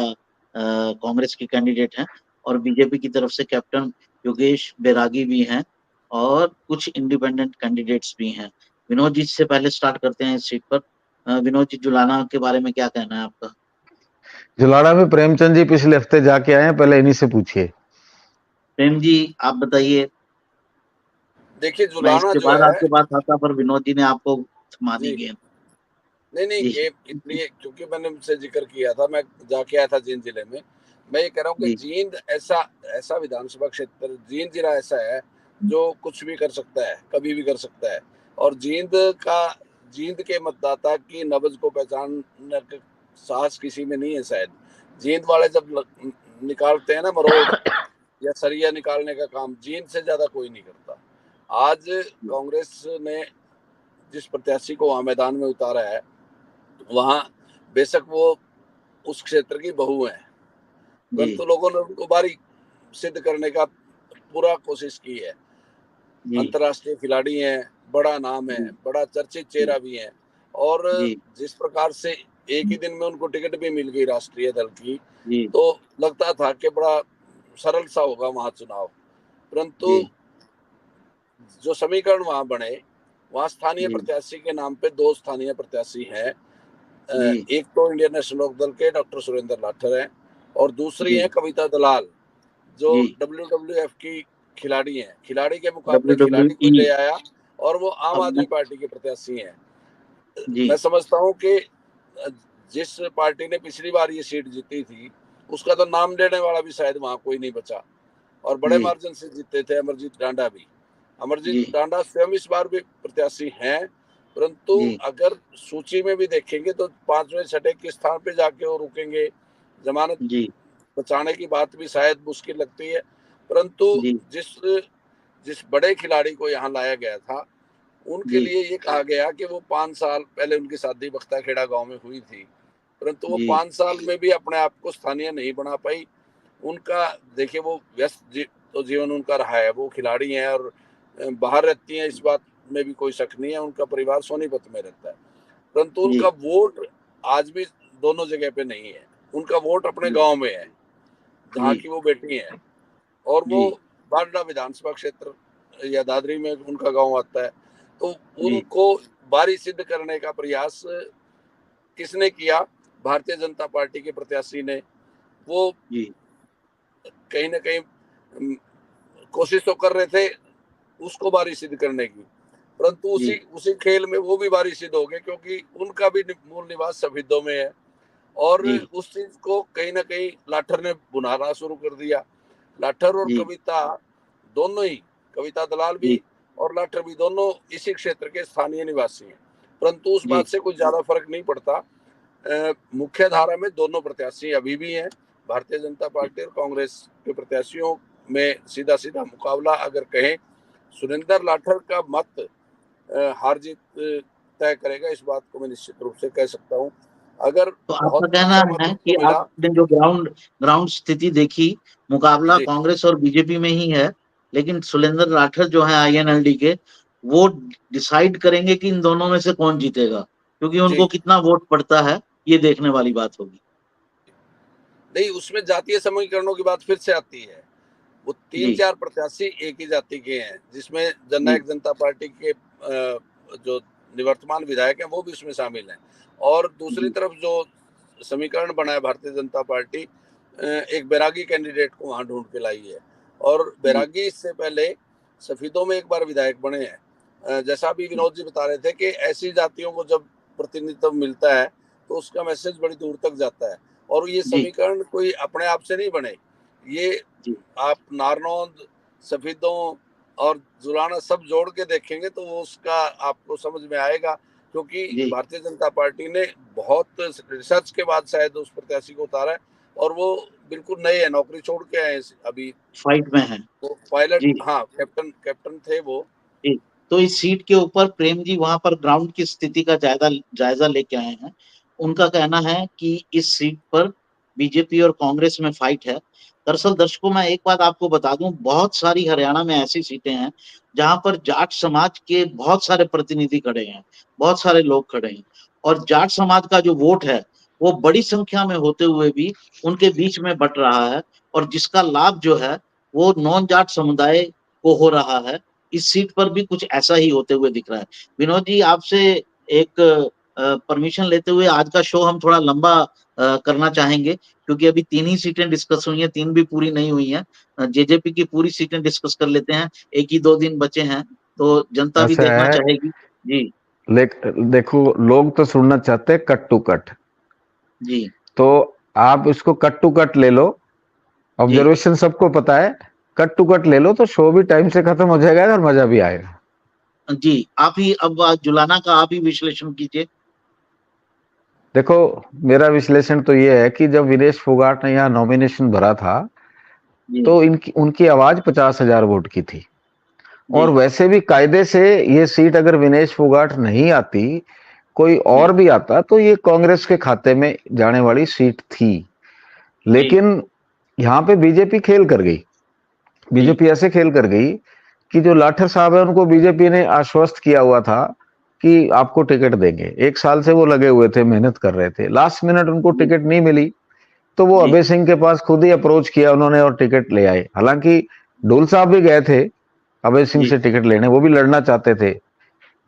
कांग्रेस की कैंडिडेट हैं, और बीजेपी की तरफ से कैप्टन योगेश बैरागी भी हैं, और कुछ इंडिपेंडेंट कैंडिडेट्स भी हैं। विनोद जी से पहले स्टार्ट करते हैं इस सीट पर। विनोद जी, जुलाना के बारे में क्या कहना है आपका?
जुलाना में प्रेमचंद जी पिछले हफ्ते जाके आए हैं, पहले इन्हीं से पूछिए।
प्रेम जी, आप बताइए।
देखिए,
मैं
जुलाना
इसके
जो
बाद
है,
आपके पास आता, पर विनोद जी ने आपको थमा दी
जी,
गेंद।
नहीं,
जी
ये इसलिए क्योंकि मैंने उनसे जिक्र किया था, मैं जाके आया था जींद जिले में। मैं ये कह रहा हूँ कि
जी
जींद ऐसा ऐसा विधानसभा क्षेत्र, जींद जिला ऐसा है जो कुछ भी कर सकता है, कभी भी कर सकता है। और जींद के मतदाता की नब्ज को पहचानने का साहस किसी में नहीं है शायद। जींद वाले जब निकालते हैं ना मरोड़ या सरिया निकालने का काम, जींद से ज्यादा कोई नहीं करता। आज कांग्रेस ने जिस प्रत्याशी को वहां मैदान में उतारा है, वहां बेशक वो उस क्षेत्र की बहू है, परंतु लोगों ने उनको बारी सिद्ध करने का पूरा कोशिश की है। अंतर्राष्ट्रीय खिलाड़ी हैं, बड़ा नाम है, बड़ा चर्चित चेहरा भी है, और जिस प्रकार से एक ही दिन में उनको टिकट भी मिल गई राष्ट्रीय दल की, तो लगता था कि बड़ा सरल सा होगा वहां चुनाव। परंतु जो समीकरण वहां बने, वहां स्थानीय प्रत्याशी के नाम पे दो स्थानीय प्रत्याशी हैं। एक तो इंडियन नेशनल लोक दल के डॉक्टर सुरेंद्र लाठर हैं, और दूसरी है कविता दलाल, जो WWF की खिलाड़ी हैं। खिलाड़ी के मुकाबले खिलाड़ी कोई ले आया, और वो आम आदमी पार्टी के प्रत्याशी हैं। मैं समझता हूँ कि जिस पार्टी ने पिछली बार ये सीट जीती थी, उसका तो नाम लेने वाला भी शायद वहां कोई नहीं बचा, और बड़े मार्जिन से जीते थे अमरजीत डांडा भी। अमरजीत डांडा स्वयं इस बार भी प्रत्याशी हैं, परंतु अगर सूची में भी देखेंगे तो 5वें 6ठे के स्थान पे जाके वो रुकेंगे। जमानत बचाने की बात भी शायद मुश्किल लगती है, परंतु जिस बड़े खिलाड़ी को यहाँ लाया गया था, उनके लिए ये कहा गया कि वो 5 साल पहले उनकी शादी बख्ताखेड़ा गांव में हुई थी, परंतु वो 5 साल में भी अपने आप को स्थानीय नहीं बना पाई। उनका देखिए, वो व्यस्त तो जीवन उनका रहा है, वो खिलाड़ी हैं और बाहर रहती हैं, इस बात में भी कोई शक नहीं है। उनका परिवार सोनीपत में रहता है, परंतु उनका वोट आज भी दोनों जगह पे नहीं है। उनका वोट अपने गांव में है, जहाँ की वो बेटी है, और वो बारडा विधानसभा क्षेत्र या दादरी में उनका गांव आता है। तो उनको बारी सिद्ध करने का प्रयास किसने किया? भारतीय जनता पार्टी के प्रत्याशी ने। वो कहीं ना कहीं कोशिश तो कर रहे थे उसको बारी सिद्ध करने की, परंतु उसी खेल में वो भी बारी सिद्ध हो गए, क्योंकि उनका भी मूल निवास सफेदों में है, और उस चीज को कहीं ना कहीं लाठर ने बुनाना शुरू कर दिया। लाठर और कविता दोनों ही, कविता दलाल भी और लाठर भी, दोनों इसी क्षेत्र के स्थानीय निवासी हैं, परंतु उस बात से कुछ ज्यादा फर्क नहीं पड़ता। मुख्य धारा में दोनों प्रत्याशी अभी भी हैं। भारतीय जनता पार्टी और कांग्रेस के प्रत्याशियों में सीधा सीधा मुकाबला अगर कहें, सुरेंद्र लाठर का मत हार जीत तय करेगा, इस बात को मैं निश्चित रूप से कह सकता हूं। अगर
तो आपका कहना है कि आपने जो ग्राउंड स्थिति देखी, मुकाबला कांग्रेस और बीजेपी में ही है, लेकिन सुरेंद्र लाठर जो है INLD के, वो डिसाइड करेंगे कि इन दोनों में से कौन जीतेगा, क्योंकि उनको कितना वोट पड़ता है ये देखने वाली बात होगी।
नहीं, उसमें जातीय समीकरणों की बात फिर से आती है। वो 3-4 प्रत्याशी एक ही जाति के हैं, जिसमें जननायक जनता पार्टी के जो निवर्तमान विधायक हैं वो भी उसमें शामिल हैं, और दूसरी तरफ जो समीकरण बना है भारतीय जनता पार्टी, एक बैरागी कैंडिडेट को वहां ढूंढ के लाई है, और बैरागी इससे पहले सफेदों में एक बार विधायक बने हैं। जैसा अभी विनोद जी बता रहे थे कि ऐसी जातियों को जब प्रतिनिधित्व मिलता है तो उसका मैसेज बड़ी दूर तक जाता है, और ये समीकरण कोई अपने आप से नहीं बने। ये आप नारनौंद, सफेदों और जुलाना सब जोड़ के देखेंगे तो वो उसका आपको समझ में आएगा क्योंकि भारतीय जनता पार्टी ने बहुत रिसर्च के बाद शायद उस प्रत्याशी को उतारा है, और वो बिल्कुल नए हैं, नौकरी छोड़ के आए अभी
फाइट में है
वो पायलट,
जी
हाँ कैप्टन थे वो
जी। तो इस सीट के ऊपर प्रेम जी वहां पर ग्राउंड की स्थिति का जायजा लेके आए हैं। उनका कहना है कि इस सीट पर बीजेपी और कांग्रेस में फाइट है। दरअसल दर्शकों, मैं एक बात आपको बता दूं, बहुत सारी हरियाणा में ऐसी सीटें हैं जहां पर जाट समाज के बहुत सारे प्रतिनिधि खड़े हैं, बहुत सारे लोग खड़े हैं, और जाट समाज का जो वोट है वो बड़ी संख्या में होते हुए भी उनके बीच में बट रहा है, और जिसका लाभ जो है वो नॉन जाट समुदाय को हो रहा है। इस सीट पर भी कुछ ऐसा ही होते हुए दिख रहा है। विनोद जी, आपसे एक परमिशन लेते हुए आज का शो हम थोड़ा लंबा करना चाहेंगे, क्योंकि अभी 3 ही सीटें डिस्कस हुई हैं, 3 भी पूरी नहीं हुई हैं। जेजेपी की पूरी सीटें डिस्कस कर लेते हैं, 1 ही 2 दिन बचे हैं, तो जनता भी
ऐसा
देखना
है,
चाहेगी जी।
देखो लोग तो सुनना चाहते हैं कट टू कट,
जी
तो आप इसको कट टू कट ले लो।
जी
ऑब्जर्वेशन सबको पता है, कट टू कट ले लो तो शो भी टाइम से खत्म हो जाएगा और मजा भी आएगा।
जी, आप ही अब जुलाना का आप ही विश्लेषण कीजिए।
देखो, मेरा विश्लेषण तो ये है कि जब विनेश फोगाट ने यहाँ नॉमिनेशन भरा था
जी
तो इनकी उनकी आवाज 50,000 वोट की थी, और
जी
वैसे भी कायदे से ये सीट अगर विनेश फोगाट नहीं आती, कोई
जी
और भी आता तो ये कांग्रेस के खाते में जाने वाली सीट थी।
जी
लेकिन यहाँ पे बीजेपी खेल कर गई।
जी
बीजेपी ऐसे खेल कर गई कि जो लाठर साहब है उनको बीजेपी ने आश्वस्त किया हुआ था कि आपको टिकट देंगे। 1 साल से वो लगे हुए थे, मेहनत कर रहे थे, लास्ट मिनट उनको
जी
टिकट नहीं मिली तो वो
जी
अभय सिंह के पास खुद ही अप्रोच किया उन्होंने और टिकट ले आए। हालांकि ढूल साहब भी गए थे अभय सिंह
जी
से टिकट लेने, वो भी लड़ना चाहते थे,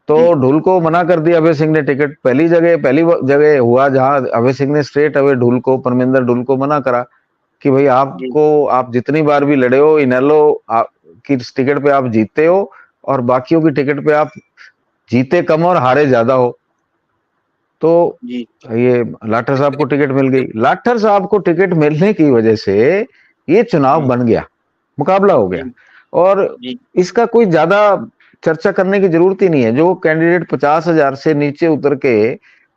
तो
जी
ढूल को मना कर दिया अभय सिंह ने टिकट। पहली जगह हुआ जहां अभय सिंह ने स्ट्रेट अवे ढूल को, परमिंदर ढूल को मना करा कि भाई
जी
आप जितनी बार भी लड़े हो, इनेलो की टिकट पे आप जीतते हो और बाकियों की टिकट पे आप जीते कम और हारे ज्यादा हो। तो
जी
ये लाठर साहब को टिकट मिल गई। लाठर साहब को टिकट मिलने की वजह से ये चुनाव
जी
बन गया, मुकाबला हो गया,
जी
और
जी
इसका कोई ज्यादा चर्चा करने की जरूरत ही नहीं है। जो कैंडिडेट 50,000 से नीचे उतर के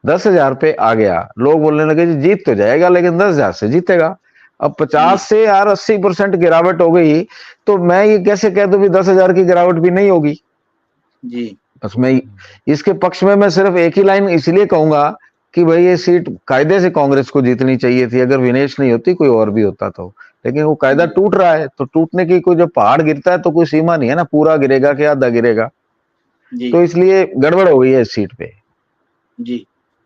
10,000 पे आ गया, लोग बोलने लगे जी जीत तो जाएगा लेकिन 10,000 से जीतेगा। अब
जी
50 से यार 80% गिरावट हो गई, तो मैं ये कैसे कह दूं भी 10,000 की गिरावट भी नहीं होगी।
जी
बस मैं इसके पक्ष में मैं सिर्फ एक ही लाइन इसलिए कहूंगा कि भाई ये सीट कायदे से कांग्रेस को जीतनी चाहिए थी, अगर विनेश नहीं होती कोई और भी होता तो। लेकिन वो कायदा
जी
टूट रहा है, तो टूटने की कोई, जब पहाड़ गिरता है तो कोई सीमा नहीं है ना, पूरा गिरेगा कि आधा गिरेगा,
जी
तो इसलिए गड़बड़ हो गई है इस सीट पे।
जी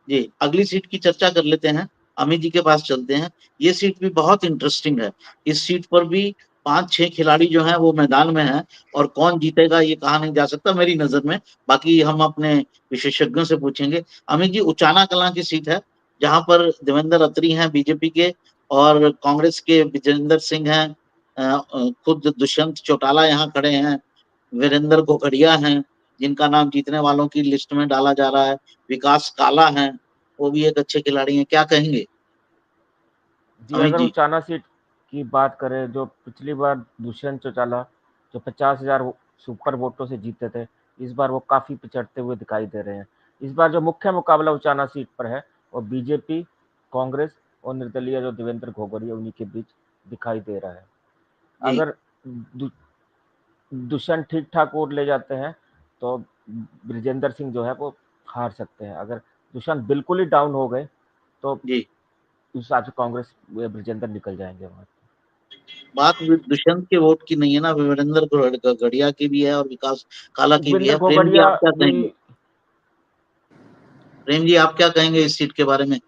जी। अगली सीट की चर्चा कर लेते हैं, अमित जी के पास चलते हैं। ये सीट भी बहुत इंटरेस्टिंग है। इस सीट पर भी 5-6 खिलाड़ी जो हैं वो मैदान में हैं, और कौन जीतेगा ये कहा नहीं जा सकता मेरी नजर में। बाकी हम अपने विशेषज्ञों से पूछेंगे। अमित जी, उचाना कलां की सीट है, जहां पर देवेंद्र अत्री हैं बीजेपी के, और कांग्रेस के विजेंद्र सिंह हैं, खुद दुष्यंत चौटाला यहाँ खड़े हैं, वीरेंद्र घोगड़िया हैं, जिनका नाम जीतने वालों की लिस्ट में डाला जा रहा है, विकास काला हैं, वो भी एक अच्छे खिलाड़ी हैं। क्या कहेंगे
जी,
अमित
अगर
जी?
उचाना सीट की बात करें, जो पिछली बार दुष्यंत चौटाला जो 50,000 सुपर वोटों से जीते थे, इस बार वो काफी पिछड़ते हुए दिखाई दे रहे हैं। इस बार जो मुख्य मुकाबला उचाना सीट पर है वो बीजेपी, कांग्रेस और निर्दलीय जो देवेंद्र घोगड़िया उन्हीं के बीच दिखाई दे रहा है।
जी
अगर दुष्यंत ठीक ठाक वोट ले जाते हैं तो ब्रिजेंद्र सिंह जो है वो हार सकते हैं। अगर दुष्यंत बिल्कुल ही डाउन हो गए तो
जी।
उस हिसाब से कांग्रेस ब्रिजेंद्र निकल जाएंगे वहां।
बात दुष्यंत के वोट की नहीं है ना, वीरेंद्र घोगड़िया की भी है और विकास काला की भी
उपेंद्र
है। प्रेम जी,
घोगड़िया
आप क्या
भी।
कहेंगे? प्रेम जी, आप क्या कहेंगे इस सीट के बारे में,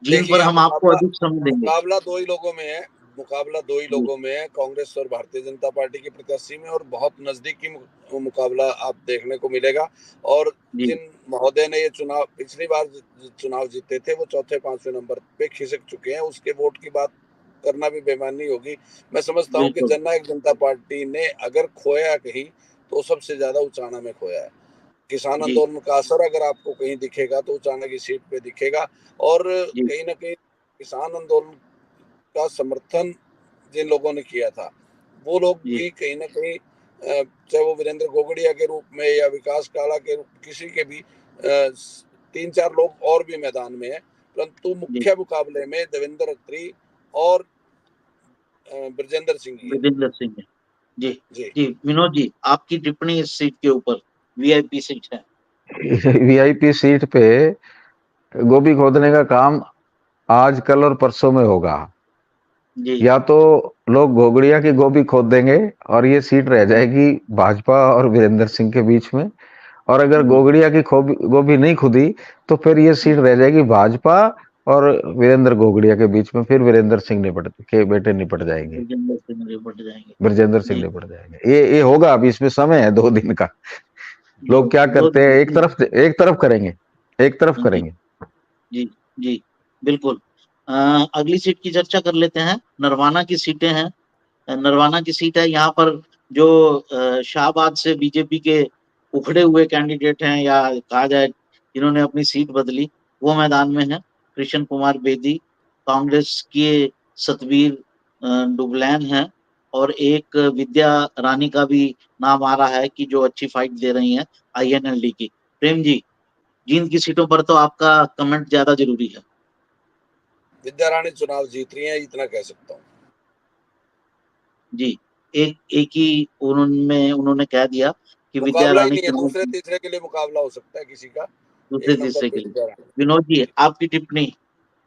जिन पर
देखिए,
हम आपको अधिक समय देंगे?
मुकाबला दो ही लोगों में है। मुकाबला दो ही
जी
लोगों में है, कांग्रेस और भारतीय जनता पार्टी के प्रत्याशी में, और बहुत नजदीकी मुकाबला आप देखने को मिलेगा। और
जी
जिन महोदय ने ये चुनाव पिछली बार चुनाव जीते थे, वो चौथे 5वें नंबर पे खिसक चुके हैं। उसके वोट की बात करना भी बेमानी होगी। मैं समझता हूँ कि
बिल्कुल।
जननायक जनता पार्टी ने अगर खोया कहीं, तो सबसे ज्यादा उचाना में खोया है। किसान
जी
आंदोलन का असर अगर आपको कहीं दिखेगा तो उचाना की सीट पे दिखेगा। और
जी
कहीं ना कहीं किसान आंदोलन का समर्थन जिन लोगों ने किया था, वो लोग
जी
भी कहीं ना कहीं, चाहे वो वीरेंद्र घोगड़िया के रूप में या विकास काला के रूप, किसी के भी, 3-4 लोग और भी मैदान में है, परंतु मुख्य मुकाबले में देवेंद्र अत्री और ब्रजेंद्र सिंह ही है।
ब्रजेंद्र सिंह है। जी जी विनोद जी, आपकी टिप्पणी इस सीट के ऊपर, वीआईपी सीट है।
वीआईपी सीट पे गोभी खोदने का काम आज कल और परसों में होगा। या तो लोग घोगड़िया की गोभी खोद देंगे और ये सीट रह जाएगी भाजपा और वीरेंद्र सिंह के बीच में, और अगर गोगड़िया की गोभी नहीं खुदी तो फिर ये सीट रह जाएगी भाजपा और वीरेंद्र गोगड़िया के बीच में, फिर वीरेंद्र सिंह के बेटे निपट जाएंगे, ब्रजेंद्र सिंह निपट जाएंगे। ये होगा, अभी इसमें समय है 2 दिन का। लोग क्या करते हैं, एक तरफ करेंगे।
जी जी बिल्कुल। अगली सीट की चर्चा कर लेते हैं। नरवाना की सीटें हैं। नरवाना की सीट है, यहाँ पर जो शाहबाद से बीजेपी के उखड़े हुए कैंडिडेट हैं, या कहा जाए जिन्होंने अपनी सीट बदली, वो मैदान में है। कृष्ण कुमार बेदी, कांग्रेस के सतवीर डुबलैन है, और एक विद्या रानी का भी नाम आ रहा है कि जो अच्छी फाइट दे रही है INLD की। प्रेम जी, जिन की सीटों पर तो आपका कमेंट ज्यादा जरूरी है।
विद्या रानी चुनाव जीत रही है, इतना कह सकता हूँ।
जी, एक ही उन्होंने कह दिया कि विद्या
मुकाबला ही
रानी
नहीं है, दूसरे तीसरे के लिए मुकाबला हो सकता है किसी का,
दूसरे तीसरे के लिए। विनोद जी, आपकी टिप्पणी।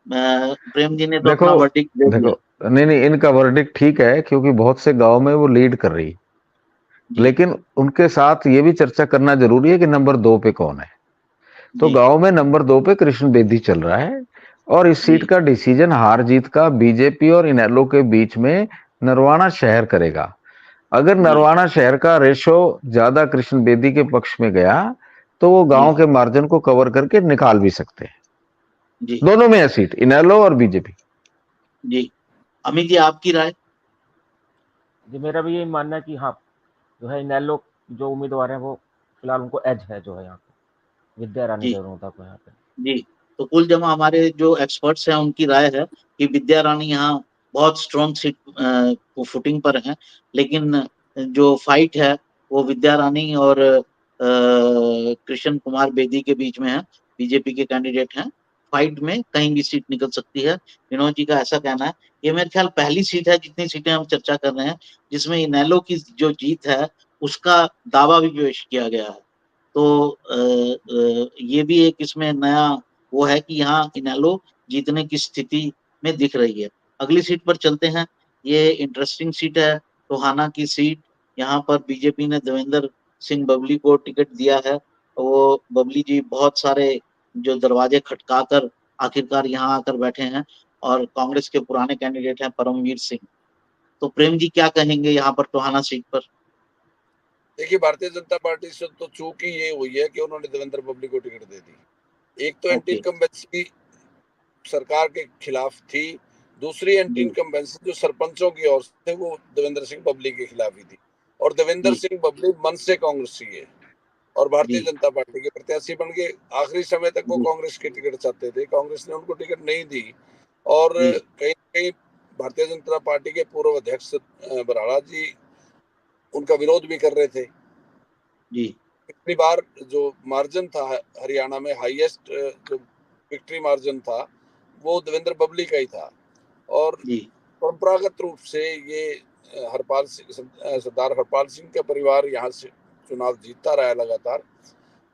प्रेम जी ने तो अपना वर्डिक्ट दे दिया।
नहीं, इनका वर्डिक्ट ठीक है, क्योंकि बहुत से गांव में वो लीड कर रही, लेकिन उनके साथ ये भी चर्चा करना जरूरी है कि नंबर 2 पे कौन है। तो गांव में नंबर 2 पे कृष्ण बेदी चल रहा है, और इस सीट का डिसीजन हार जीत का बीजेपी और इनेलो के बीच में नरवाना शहर करेगा। अगर नरवाना शहर का रेशो ज्यादा कृष्ण बेदी के पक्ष में गया तो वो गांव के मार्जिन को कवर करके निकाल भी सकते हैं। दोनों में है सीट, इनेलो और बीजेपी।
जी अमित जी, आपकी राय?
जी मेरा भी यही मानना है कि हाँ, जो है इनेलो जो उम्मीदवार है वो फिलहाल उनको एज है जो है यहाँ पे, विद्या रानी जरूरता को यहाँ पे।
जी, तो कुल जमा हमारे जो एक्सपर्ट्स हैं उनकी राय है कि विद्या रानी यहाँ बहुत स्ट्रॉन्ग सीट फुटिंग पर है, लेकिन जो फाइट है वो विद्या रानी और कृष्ण कुमार बेदी के बीच में है। बीजेपी के कैंडिडेट हैं, फाइट में कहीं भी सीट निकल सकती है। विनोद जी का ऐसा कहना है। ये मेरे ख्याल पहली सीट है, जितनी सीटें हम चर्चा कर रहे हैं, जिसमें इनेलो की जो जीत है उसका दावा भी पेश किया गया है। तो ये भी एक इसमें नया वो है कि यहाँ इनेलो जीतने की स्थिति में दिख रही है। अगली सीट पर चलते हैं। ये इंटरेस्टिंग सीट है, टोहाना की सीट। यहाँ पर बीजेपी ने देवेंद्र सिंह बबली को टिकट दिया है। वो बबली जी बहुत सारे जो दरवाजे खटकाकर आखिरकार यहाँ आकर बैठे हैं, और कांग्रेस के पुराने कैंडिडेट हैं परमवीर सिंह। तो प्रेम जी क्या कहेंगे यहाँ पर टोहाना सीट पर?
देखिए, भारतीय जनता पार्टी से तो चूक ही ये हुई है कि उन्होंने देवेंद्र बबली को टिकट दे दी। एक तो एंटी इनकम्बेंसी सरकार के खिलाफ थी, दूसरी एंटी इनकम्बेंसी जो सरपंचों की ओर से वो देवेंद्र सिंह बबली के खिलाफ ही थी। और देवेंद्र सिंह बबली मन से कांग्रेसी है और भारतीय जनता पार्टी के प्रत्याशी बन के आखिरी समय तक वो कांग्रेस की टिकट चाहते थे। कांग्रेस ने उनको टिकट नहीं दी, और कहीं कहीं भारतीय जनता पार्टी के पूर्व अध्यक्ष बराड़ा जी उनका विरोध भी कर रहे थे। पिछली बार जो मार्जिन था हरियाणा में, हाईएस्ट जो विक्ट्री मार्जिन था वो देवेंद्र बबली का ही था, और परंपरागत रूप से ये सरदार हरपाल सिंह का परिवार यहाँ से चुनाव जीतता रहा लगातार,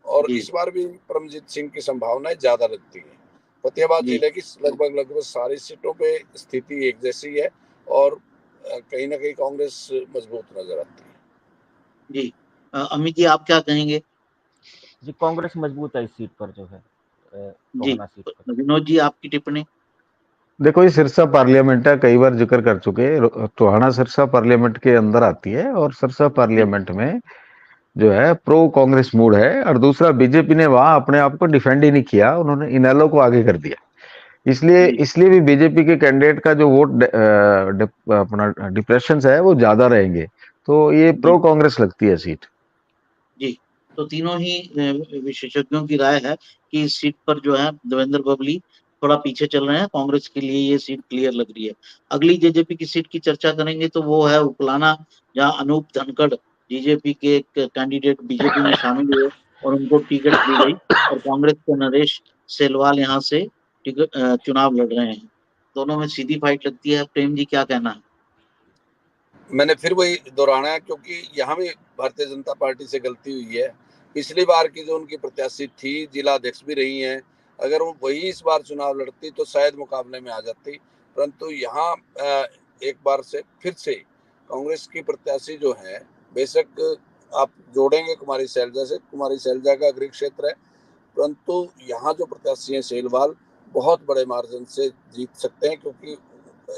और इस बार भी परमजीत सिंह की संभावनाएं ज्यादा लगती है। फतेहाबाद जिले की लगभग सारी सीटों पे स्थिति एक जैसी है, और कहीं ना कहीं कांग्रेस मजबूत नजर आती है।
जी अमित जी, आप क्या कहेंगे?
जी कांग्रेस मजबूत है इस सीट पर जो है, टोहाना सीट पर।
विनोद जी, आपकी टिप्पणी?
देखो, ये सिरसा पार्लियामेंट है, कई बार जिक्र कर चुके। टोहाना सिरसा पार्लियामेंट के अंदर आती है, और सिरसा पार्लियामेंट में जो है प्रो कांग्रेस मूड है, और दूसरा बीजेपी ने वहां अपने आप को डिफेंड ही नहीं किया, उन्होंने इनेलो को आगे कर दिया। इसलिए भी बीजेपी के कैंडिडेट का जो वोट अपना डिप्रेशन है वो ज्यादा रहेंगे, तो ये प्रो कांग्रेस लगती है सीट।
जी, तो तीनों ही विशेषज्ञों की राय है कि इस सीट पर जो है देवेंद्र बबली थोड़ा पीछे चल रहे हैं। कांग्रेस के लिए ये सीट क्लियर लग रही है। अगली जेजेपी की सीट की चर्चा करेंगे तो वो है उकलाना, जहां अनूप धनखड़ बीजेपी के एक कैंडिडेट बीजेपी में शामिल हुए और उनको टिकट दी गई और कांग्रेस के नरेश सेलवाल यहाँ से चुनाव लड़ रहे हैं। दोनों में सीधी फाइट लगती है। प्रेम जी, क्या कहना है?
मैंने फिर वही दोहराना है, क्योंकि यहाँ भी भारतीय जनता पार्टी से गलती हुई है। पिछली बार की जो उनकी प्रत्याशी थी, जिला अध्यक्ष भी रही हैं, अगर वो वही इस बार चुनाव लड़ती तो शायद मुकाबले में आ जाती। परंतु यहाँ एक बार से फिर से कांग्रेस की प्रत्याशी जो है, बेशक आप जोड़ेंगे कुमारी शैलजा से, कुमारी शैलजा का गृह क्षेत्र है, परंतु यहाँ जो प्रत्याशी है सेलवाल, बहुत बड़े मार्जिन से जीत सकते हैं, क्योंकि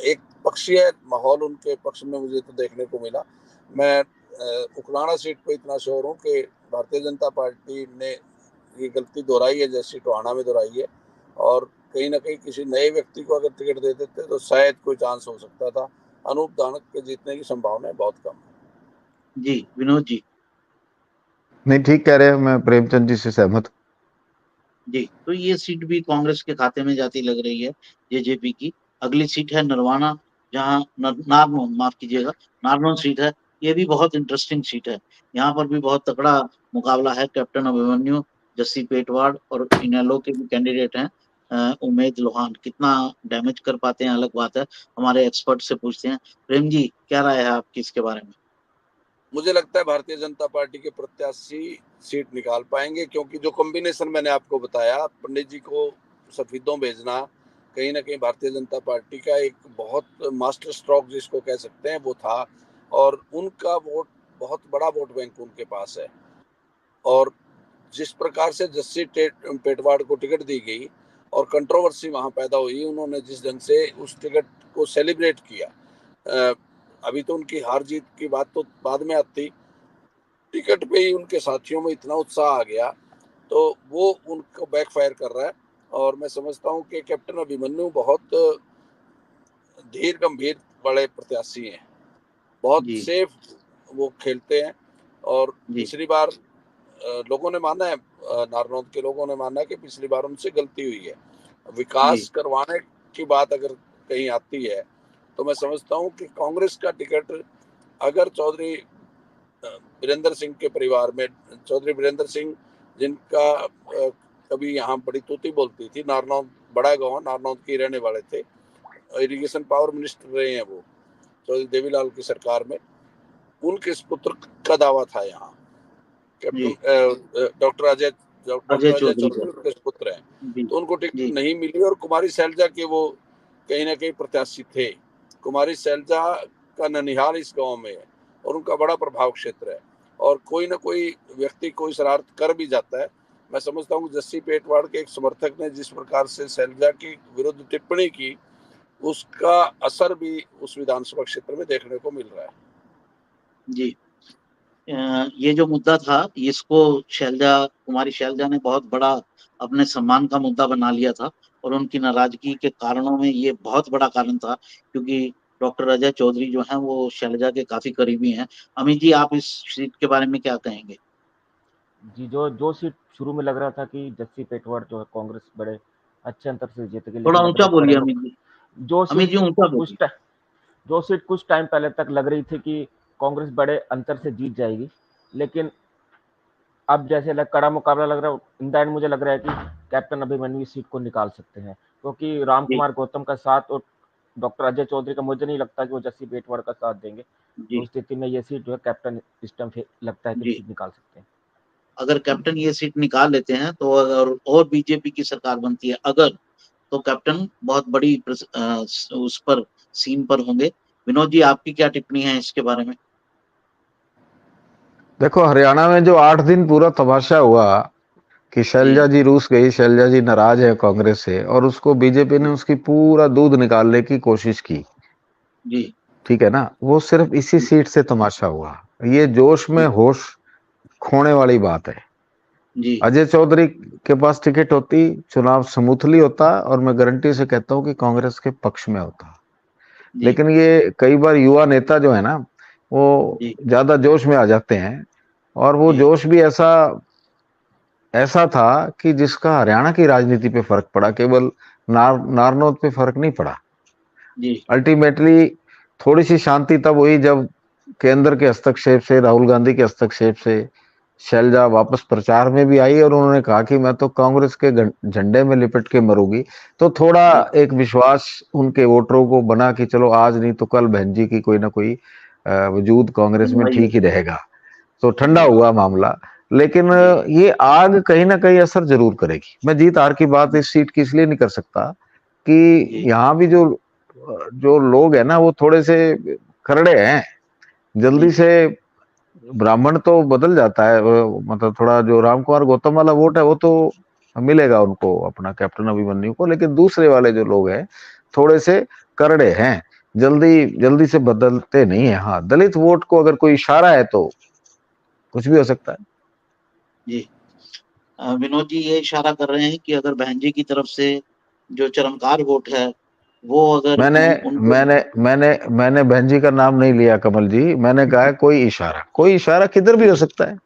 एक पक्षीय माहौल उनके पक्ष में मुझे तो देखने को मिला। मैं उकलाना सीट पे इतना श्योर हूँ कि भारतीय जनता पार्टी ने ये गलती दोहराई है जैसी टोहाना में दोहराई है, और कहीं ना कहीं किसी नए व्यक्ति को अगर टिकट दे देते तो शायद कोई चांस हो सकता था। अनूप दानक के जीतने की संभावना बहुत कम है।
जी विनोद जी।
नहीं, ठीक कह रहे हैं, मैं प्रेमचंद जी से सहमत।
जी, तो ये सीट भी कांग्रेस के खाते में जाती लग रही है जेजेपी की। अगली सीट है नरवाना, जहां नारनौल, माफ कीजिएगा, नारनौल सीट है। ये भी बहुत इंटरेस्टिंग सीट है। यहाँ पर भी बहुत तगड़ा मुकाबला है। कैप्टन अभिमन्यु, जस्सी पेटवाड़ और इनेलो के भी कैंडिडेट हैं। उमेद लोहान कितना डैमेज कर पाते हैं अलग बात है, हमारे एक्सपर्ट से पूछते हैं। प्रेम जी, क्या राय है आपकी इसके बारे में?
मुझे लगता है भारतीय जनता पार्टी के प्रत्याशी सीट निकाल पाएंगे, क्योंकि जो कॉम्बिनेशन मैंने आपको बताया, पंडित जी को सफेदों भेजना, कहीं ना कहीं भारतीय जनता पार्टी का एक बहुत मास्टर स्ट्रोक जिसको कह सकते हैं वो था, और उनका वोट, बहुत बड़ा वोट बैंक उनके पास है। और जिस प्रकार से जस्सी पेटवाड़ को टिकट दी गई और कंट्रोवर्सी वहां पैदा हुई, उन्होंने जिस ढंग से उस टिकट को सेलिब्रेट किया, अभी तो उनकी हार जीत की बात तो बाद में आती, टिकट पे ही उनके साथियों में इतना उत्साह आ गया, तो वो उनको बैकफायर कर रहा है। और मैं समझता हूँ कि कैप्टन अभिमन्यु बहुत धीर गंभीर बड़े प्रत्याशी हैं, बहुत
जी
सेफ वो खेलते हैं। और
जी
पिछली बार लोगों ने माना है, नारनौल के लोगों ने माना कि पिछली बार उनसे गलती हुई है। विकास
जी
करवाने की बात अगर कहीं आती है तो मैं समझता हूँ कि कांग्रेस का टिकट अगर चौधरी वीरेंद्र सिंह के परिवार में, चौधरी वीरेंद्र सिंह जिनका कभी यहाँ बड़ी तूती बोलती थी, नारनौल बड़ा गांव, नारनौल के रहने वाले थे, इरिगेशन पावर मिनिस्टर रहे हैं वो चौधरी देवीलाल की सरकार में, उनके पुत्र का दावा था यहाँ। कैप्टन डॉक्टर अजय
चौधरी
चौधरी उनके पुत्र हैं,
जी
तो उनको टिकट
जी
नहीं मिली। और कुमारी शैलजा के वो कहीं ना कहीं प्रत्याशी थे। कुमारी शैलजा का ननिहाल इस गांव में है और उनका बड़ा प्रभाव क्षेत्र है, और कोई ना कोई व्यक्ति कोई शरारत कर भी जाता है। मैं समझता हूँ जस्सी पेटवाड़ के एक समर्थक ने जिस प्रकार से शैलजा के विरुद्ध टिप्पणी की, उसका असर भी उस विधानसभा क्षेत्र में देखने को मिल रहा है।
जी। ये जो मुद्दा था, इसको कुमारी शैलजा ने बहुत बड़ा अपने सम्मान का मुद्दा बना लिया था, और उनकी नाराजगी के कारणों में ये बहुत बड़ा कारण था, क्योंकि डॉक्टर अजय चौधरी जो हैं वो शैलजा के काफी करीबी हैं। अमित जी, आप इस सीट के बारे में क्या कहेंगे?
जी, जो सीट शुरू में लग रहा था कि जस्सी पेटवाड़ जो है कांग्रेस बड़े अच्छे अंतर से जीतेगी,
थोड़ा
लेकिन लग रहा
ऊंचा
है
बोलिए
कड़े
अमित जी।
जो
अमित
सीट
जी, ऊंचा
कुछ
बोलिए।
जो सीट कुछ टाइम पहले तक लग रही थी कि कांग्रेस बड़े अंतर से जीत जाएगी, लेकिन अब जैसे कड़ा मुकाबला लग रहा है, इन द एंड मुझे लग रहा है कि कैप्टन अभिमन्यु इस सीट को निकाल सकते हैं, क्योंकि राम
जी
कुमार गौतम का साथ और डॉक्टर अजय चौधरी का मुझे नहीं लगता कि वो जस्सी पेटवाड़ का साथ देंगे। तो
जी
उस स्थिति में ये सीट जो है कैप्टन इस टाइम लगता है कि
जी
सीट निकाल सकते हैं।
अगर कैप्टन ये सीट निकाल लेते हैं तो और बीजेपी की सरकार बनती है अगर, तो कैप्टन बहुत बड़ी उस पर सीन पर होंगे। विनोद जी, आपकी क्या टिप्पणी है इसके बारे में?
देखो, हरियाणा में जो 8 दिन पूरा तमाशा हुआ कि शैलजा जी रूस गई, शैलजा जी नाराज है कांग्रेस से, और उसको बीजेपी ने उसकी पूरा दूध निकालने की कोशिश की,
जी
ठीक है ना, वो सिर्फ इसी सीट से तमाशा हुआ। ये जोश में होश खोने वाली बात है।
जी
अजय चौधरी के पास टिकट होती, चुनाव स्मूथली होता, और मैं गारंटी से कहता हूं कि कांग्रेस के पक्ष में होता।
जी
लेकिन ये कई बार युवा नेता जो है ना, वो
जी
ज्यादा जोश में आ जाते हैं, और वो
जी
जोश भी ऐसा ऐसा था कि जिसका हरियाणा की राजनीति पे फर्क पड़ा, केवल नारनौल पे फर्क नहीं पड़ा।
जी
अल्टीमेटली थोड़ी सी शांति तब हुई जब केंद्र के हस्तक्षेप से, राहुल गांधी के हस्तक्षेप से शैलजा वापस प्रचार में भी आई और उन्होंने कहा कि मैं तो कांग्रेस के झंडे में लिपट के मरूंगी। तो थोड़ा एक विश्वास उनके वोटरों को बना कि चलो आज नहीं तो कल बहन जी की कोई ना कोई वजूद कांग्रेस में ठीक ही रहेगा। तो ठंडा हुआ मामला। लेकिन ये आग कहीं ना कहीं असर जरूर करेगी। मैं जीत हार की बात इस सीट की इसलिए नहीं कर सकता कि यहाँ भी जो जो लोग हैं ना वो थोड़े से खरड़े हैं। जल्दी से ब्राह्मण तो बदल जाता है, मतलब थोड़ा जो रामकुमार गौतम वाला वोट है वो तो मिलेगा उनको, अपना कैप्टन अभिमन्यु को। लेकिन दूसरे वाले जो लोग हैं थोड़े से करड़े हैं, जल्दी जल्दी से बदलते नहीं है। हाँ, दलित वोट को अगर कोई इशारा है तो कुछ भी हो सकता है।
जी, विनोद जी ये इशारा कर रहे हैं कि अगर बहन जी की तरफ से जो चरमकार वोट है वो अगर
मैंने बहन जी का नाम नहीं लिया कमल जी, मैंने कहा है कोई इशारा किधर भी हो सकता है।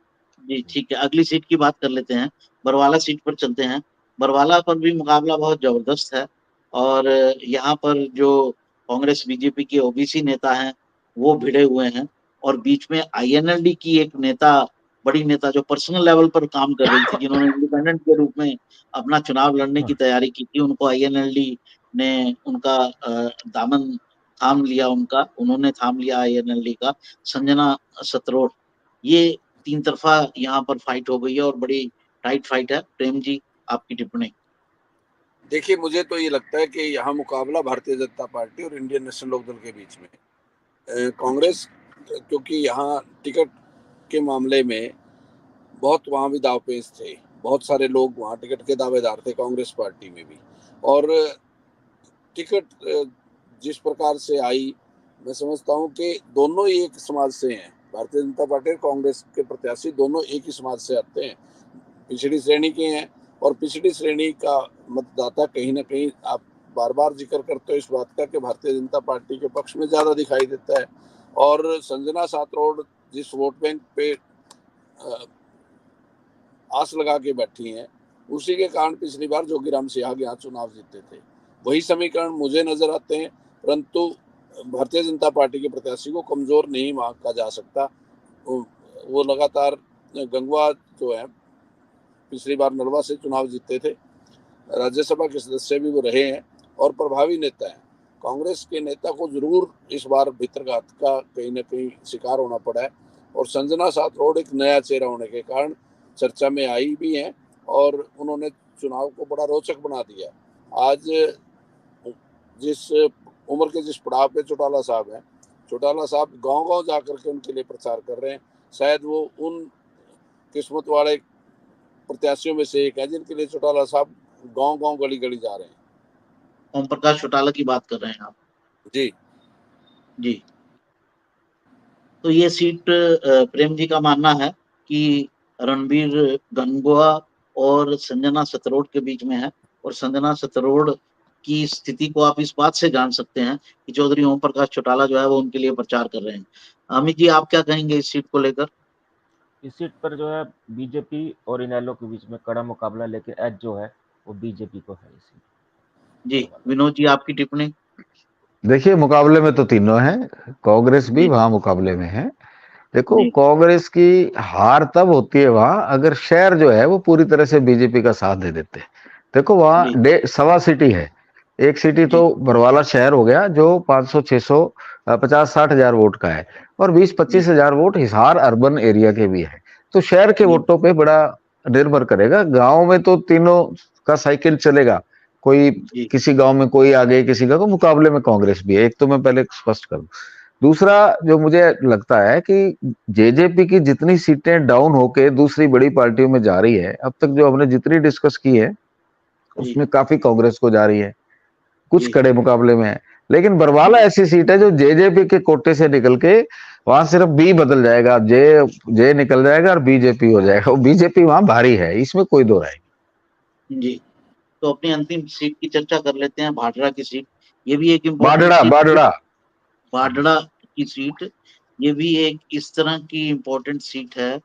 जी ठीक है, अगली सीट की बात कर लेते हैं, बरवाला सीट पर चलते हैं। बरवाला पर भी मुकाबला बहुत जबरदस्त है और यहाँ पर जो कांग्रेस बीजेपी के ओबीसी नेता हैं वो भिड़े हुए हैं और बीच में आईएनएलडी की एक नेता, बड़ी नेता जो पर्सनल लेवल पर काम कर रही थी, जिन्होंने इंडिपेंडेंट के रूप में अपना चुनाव लड़ने की तैयारी की थी, उनको आईएनएलडी ने उनका दामन थाम लिया, उन्होंने थाम लिया आईएनएलडी का। संजना सतरोड, ये तीन तरफा यहाँ पर फाइट हो गई है और बड़ी टाइट फाइट है। प्रेम जी आपकी टिप्पणी।
देखिए, मुझे तो ये लगता है कि यहाँ मुकाबला भारतीय जनता पार्टी और इंडियन नेशनल लोकदल के बीच में। कांग्रेस क्योंकि यहाँ टिकट के मामले में बहुत वहाँ भी दांवपेच थे, बहुत सारे लोग वहाँ टिकट के दावेदार थे कांग्रेस पार्टी में भी। और टिकट जिस प्रकार से आई, मैं समझता हूँ कि दोनों ही एक समाज से हैं। भारतीय जनता पार्टी और कांग्रेस के प्रत्याशी दोनों एक ही समाज से आते हैं, पिछड़ी श्रेणी के हैं। और पिछड़ी श्रेणी का मतदाता कहीं ना कहीं, आप बार बार जिक्र करते हो इस बात का, कि भारतीय जनता पार्टी के पक्ष में ज्यादा दिखाई देता है। और संजना सातरोड जिस वोट बैंक पे आस लगा के बैठी हैं, उसी के कारण पिछली बार जोगीराम सिंह यहाँ चुनाव जीते थे। वही समीकरण मुझे नजर आते हैं, परंतु भारतीय जनता पार्टी के प्रत्याशी को कमजोर नहीं माना जा सकता। वो लगातार गंगवा जो है पिछली बार नलवा से चुनाव जीते थे, राज्यसभा के सदस्य भी वो रहे हैं और प्रभावी नेता हैं। कांग्रेस के नेता को जरूर इस बार भीतरघात का कहीं ना कहीं शिकार होना पड़ा है। और संजना सातरोड एक नया चेहरा होने के कारण चर्चा में आई भी हैं और उन्होंने चुनाव को बड़ा रोचक बना दिया। आज जिस उम्र के जिस पड़ाव पे चौटाला साहब हैं, चौटाला साहब गांव-गांव जाकर के उनके लिए प्रचार कर रहे हैं। शायद वो उन किस्मत वाले प्रत्याशियों में से एक है जिनके लिए चौटाला साहब गांव-गांव गली-गली जा रहे हैं।
ओम प्रकाश चौटाला की बात कर रहे हैं आप?
जी
जी, तो ये सीट प्रेम जी का मानना है कि रणबीर गंगवा और संजना सतरोड के बीच में है और संजना सतरोड की स्थिति को आप इस बात से जान सकते हैं कि चौधरी ओम प्रकाश चौटाला जो है वो उनके लिए प्रचार कर रहे हैं। अमित जी आप क्या कहेंगे इस सीट को लेकर?
इस सीट पर जो है बीजेपी और इनेलो के बीच में कड़ा मुकाबला, लेकिन एज जो है वो बीजेपी को है इस सीट।
जी विनोद जी आपकी टिप्पणी।
देखिए, मुकाबले में तो तीनों हैं, कांग्रेस भी वहां मुकाबले में है। देखो, कांग्रेस की हार तब होती है वहां अगर शहर जो है वो पूरी तरह से बीजेपी का साथ दे देते हैं। देखो, वहां सवा सिटी है, एक सिटी तो बरवाला शहर हो गया जो 500 600 50-60 हजार वोट का है और 20-25 हजार वोट हिसार अर्बन एरिया के भी है। तो शहर के वोटों पे बड़ा निर्भर करेगा। गांव में तो तीनों का साइकिल चलेगा, कोई किसी गांव में कोई आगे किसी का, तो मुकाबले में कांग्रेस भी है। एक तो मैं पहले स्पष्ट कर दूं। दूसरा जो मुझे लगता है कि जेजेपी की जितनी सीटें डाउन होके दूसरी बड़ी पार्टियों में जा रही है, अब तक जो हमने जितनी डिस्कस की है उसमें काफी कांग्रेस को जा रही है, कुछ कड़े मुकाबले में है। लेकिन बरवाला ऐसी सीट है जो जेजेपी के कोटे से निकल के वहां सिर्फ बी बदल जाएगा, जे निकल जाएगा और बीजेपी हो जाएगा। वो बीजेपी वहां भारी है, इसमें कोई दो राय नहीं।
जी, तो अपनी अंतिम सीट की चर्चा कर लेते हैं, भाडरा की सीट। ये भी एक इम्पोर्टेंट सीट, बाडड़ा की सीट, ये भी एक इस तरह की इम्पोर्टेंट सीट है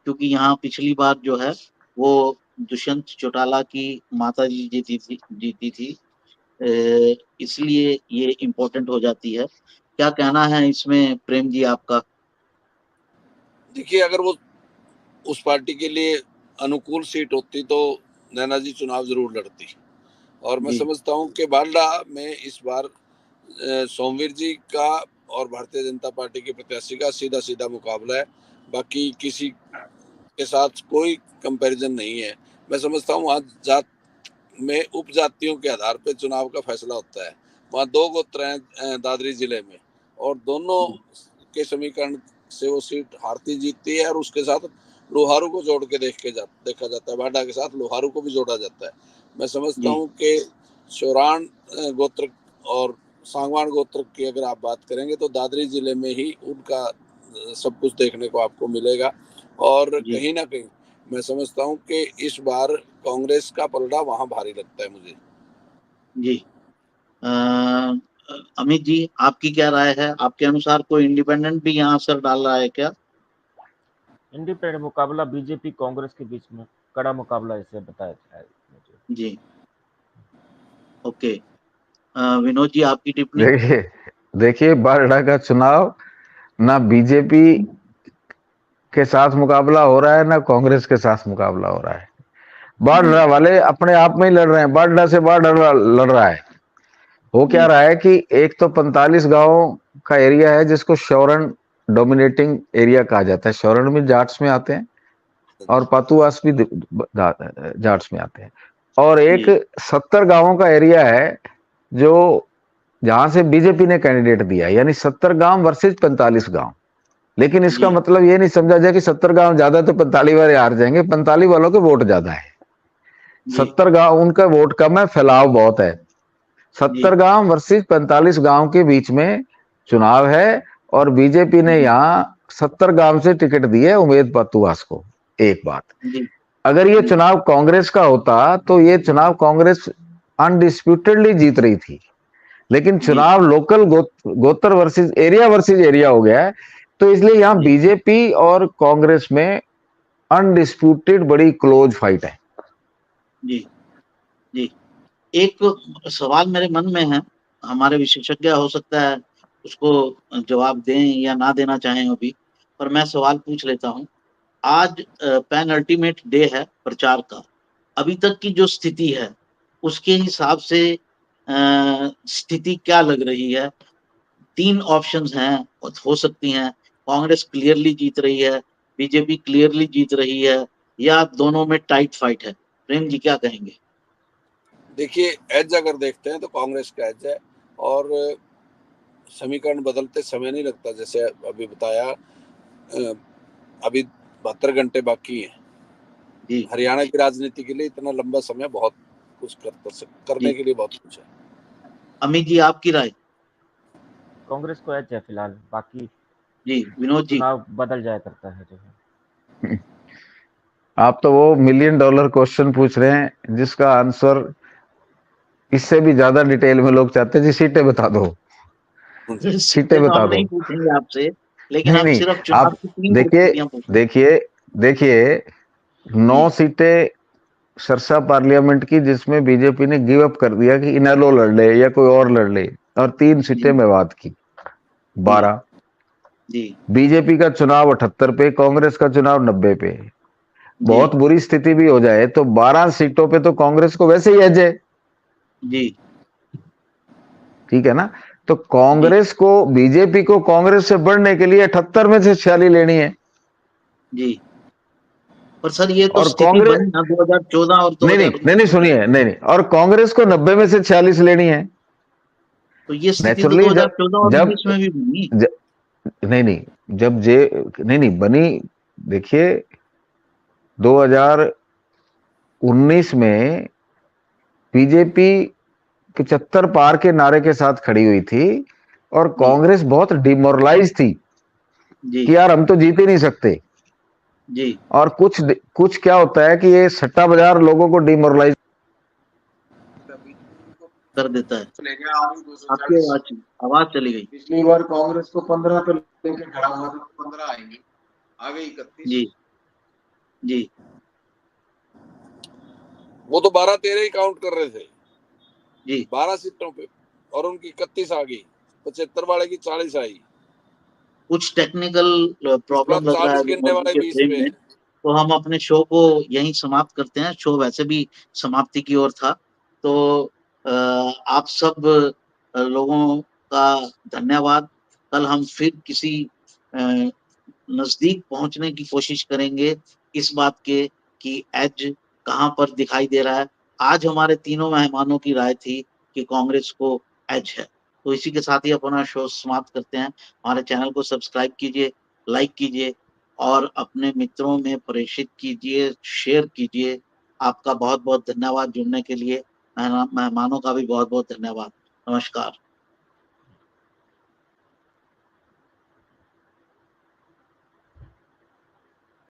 क्योंकि यहाँ पिछली बार जो है वो दुष्यंत चौटाला की माताजी जीती थी, इसलिए ये इम्पोर्टेंट हो जाती है। क्या कहना है इसमें प्रेम जी आपका?
देखिए, अगर वो उस पार्टी के लिए अनुकूल सीट होती तो नैना जी चुनाव जरूर लड़ती। और मैं समझता हूँ कि बारडा में इस बार सोमवीर जी का और भारतीय जनता पार्टी के प्रत्याशी का सीधा सीधा मुकाबला है, बाकी किसी के साथ कोई कंपैरिजन नहीं है। मैं समझता हूँ आज जात में उपजातियों के आधार पर चुनाव का फैसला होता है। वहाँ 2 गोत्र हैं दादरी जिले में, और दोनों के समीकरण से वो सीट हारती जीतती है, और उसके साथ लोहारू को जोड़ के देखा जाता है। बाडा के साथ लोहारू को भी जोड़ा जाता है। मैं समझता हूँ कि चौरान गोत्र और सांगवान गोत्र की अगर आप बात करेंगे तो दादरी जिले में ही उनका सब कुछ देखने को आपको मिलेगा। और कहीं ना कहीं मैं समझता हूँ कि इस बार कांग्रेस का पलड़ा वहां भारी लगता है मुझे।
जी अमित जी, आपकी क्या राय है? आपके अनुसार कोई इंडिपेंडेंट भी यहाँ असर डाल रहा है क्या?
इंडिपेंडेंट मुकाबला बीजेपी कांग्रेस के बीच में कड़ा मुकाबला इसे बताया जाए मुझे।
जी, ओके। विनोद जी, आपकी टिप्पणी।
देखिए बारडा का चुनाव ना बीजेपी के साथ मुकाबला हो रहा है, ना कांग्रेस के साथ मुकाबला हो रहा है। बारडा वाले अपने आप में ही लड़ रहे हैं, बारडा से बारडा लड़ रहा है। हो क्या रहा है कि एक तो 45 गांव का एरिया है जिसको शौरण डोमिनेटिंग एरिया कहा जाता है। शौरण में जाट्स में आते हैं और पातुआस भी जाट्स में आते हैं। और एक 70 गांवों का एरिया है जो जहां से बीजेपी ने कैंडिडेट दिया, यानी 70 गांव वर्सेस 45 गांव। लेकिन इसका मतलब ये नहीं समझा जाए कि 70 गांव ज्यादा तो 45 वाले हार जाएंगे। 45 वालों के वोट ज्यादा है, 70 गांव उनका वोट कम है, फैलाव बहुत है। 70 गांव वर्सेस 45 गांव के बीच में चुनाव है, और बीजेपी ने यहाँ 70 गांव से टिकट दी है उमेद पातुआस को। एक बात, अगर ये चुनाव कांग्रेस का होता तो ये चुनाव कांग्रेस अनडिस्प्यूटेडली जीत रही थी। लेकिन चुनाव लोकल गोत्र वर्सेस एरिया हो गया है, तो इसलिए यहाँ बीजेपी और कांग्रेस में अनडिस्प्यूटेड बड़ी क्लोज फाइट है।
जी जी, एक सवाल मेरे मन में है, हमारे विशेषज्ञ हो सकता है उसको जवाब दें या ना देना चाहें अभी, पर मैं सवाल पूछ लेता हूं। आज पेन अल्टीमेट डे है प्रचार का। अभी तक की जो स्थिति है उसके हिसाब से स्थिति क्या लग रही है? 3 ऑप्शंस हैं, हो सकती हैं। कांग्रेस क्लियरली जीत रही है, बीजेपी क्लियरली जीत रही है, या दोनों में टाइट फाइट है? प्रेम जी, क्या कहेंगे?
देखिए, एज अगर देखते हैं तो कांग्रेस का एज है, और समीकरण बदलते समय नहीं लगता। जैसे अभी बताया, अभी 72 घंटे बाकी हैं। हरियाणा की राजनीति के लिए इतना लंबा समय बहुत कुछ करने के लिए बहुत कुछ है।
अमित जी, आपकी राय?
कांग्रेस को एज है फिलहाल, बाकी
जी विनोद जी।
चुनाव बदल जाया करता है जो है।
आप तो वो $1 मिलियन क्वेश्चन पूछ रहे हैं जिसका आंसर इससे भी ज्यादा डिटेल में लोग चाहते हैं। जी सीटें बता दो, सीटें
तो
बता
हम
दो।
नहीं पूछेंगे आपसे, लेकिन
नहीं
हम
नहीं,
सिर्फ चुनाव
आप
की 3
देखिए
परिस्थितियां पूछेंगे।
देखिए देखिए 9 सीटें सरसा पार्लियामेंट की जिसमें बीजेपी ने गिव अप कर दिया कि इनेलो लड़ ले या कोई और लड़ ले, और 3 सीटें मेवात की 12। बीजेपी का चुनाव 78 पे, कांग्रेस का चुनाव 90 पे। बहुत बुरी स्थिति भी हो जाए तो 12 सीटों पे तो कांग्रेस को वैसे ही एज है।
जी,
ठीक है ना? तो कांग्रेस को, बीजेपी को कांग्रेस से बढ़ने के लिए 78 में से 46 लेनी है।
जी, पर सर ये तो
और
स्थिति
कांग्रेस,
बनी ना 2014 और
नहीं
2019।
सुनिए, नहीं, और कांग्रेस को 90 में से 46 लेनी है।
तो ये स्थिति तो
नेचुरली
2014 और
जब
19 में भी बनी।
नहीं, जब नहीं बनी। देखिए 2019 में बीजेपी 75 पार के नारे के साथ खड़ी हुई थी, और कांग्रेस बहुत डिमोरलाइज थी कि यार हम तो जीत ही नहीं सकते।
जी,
और कुछ क्या होता है कि ये सट्टा बाजार लोगों को डिमोरलाइज
कर देता है। आपकी आवाज चली गई।
पिछली बार कांग्रेस को 15 पे लेके खड़ा हुआ था, 15 आएंगे, आ गई 31।
जी जी,
वो तो 12-13 ही काउंट कर रहे थे
जी,
12 सीटों पे, और उनकी 31 आ गई। 75 वाले की 40 आई।
कुछ टेक्निकल प्रॉब्लम लग रहा है
40 गिनने
विनोद जी
वाले
के
20
फ्रेम
पे
में। तो हम अपने शो को यहीं समाप्त करते हैं। शो वैसे भी समाप्ति की ओर था। तो आप सब लोगों का धन्यवाद। कल हम फिर किसी नजदीक पहुंचने की कोशिश करेंगे इस बात के कि एज कहां पर दिखाई दे रहा है। आज हमारे तीनों मेहमानों की राय थी कि कांग्रेस को एज है। तो इसी के साथ ही अपना शो समाप्त करते हैं। हमारे चैनल को सब्सक्राइब कीजिए, लाइक कीजिए और अपने मित्रों में प्रेषित कीजिए, शेयर कीजिए। आपका बहुत बहुत धन्यवाद जुड़ने के लिए। मेहमानों का भी बहुत बहुत धन्यवाद। नमस्कार।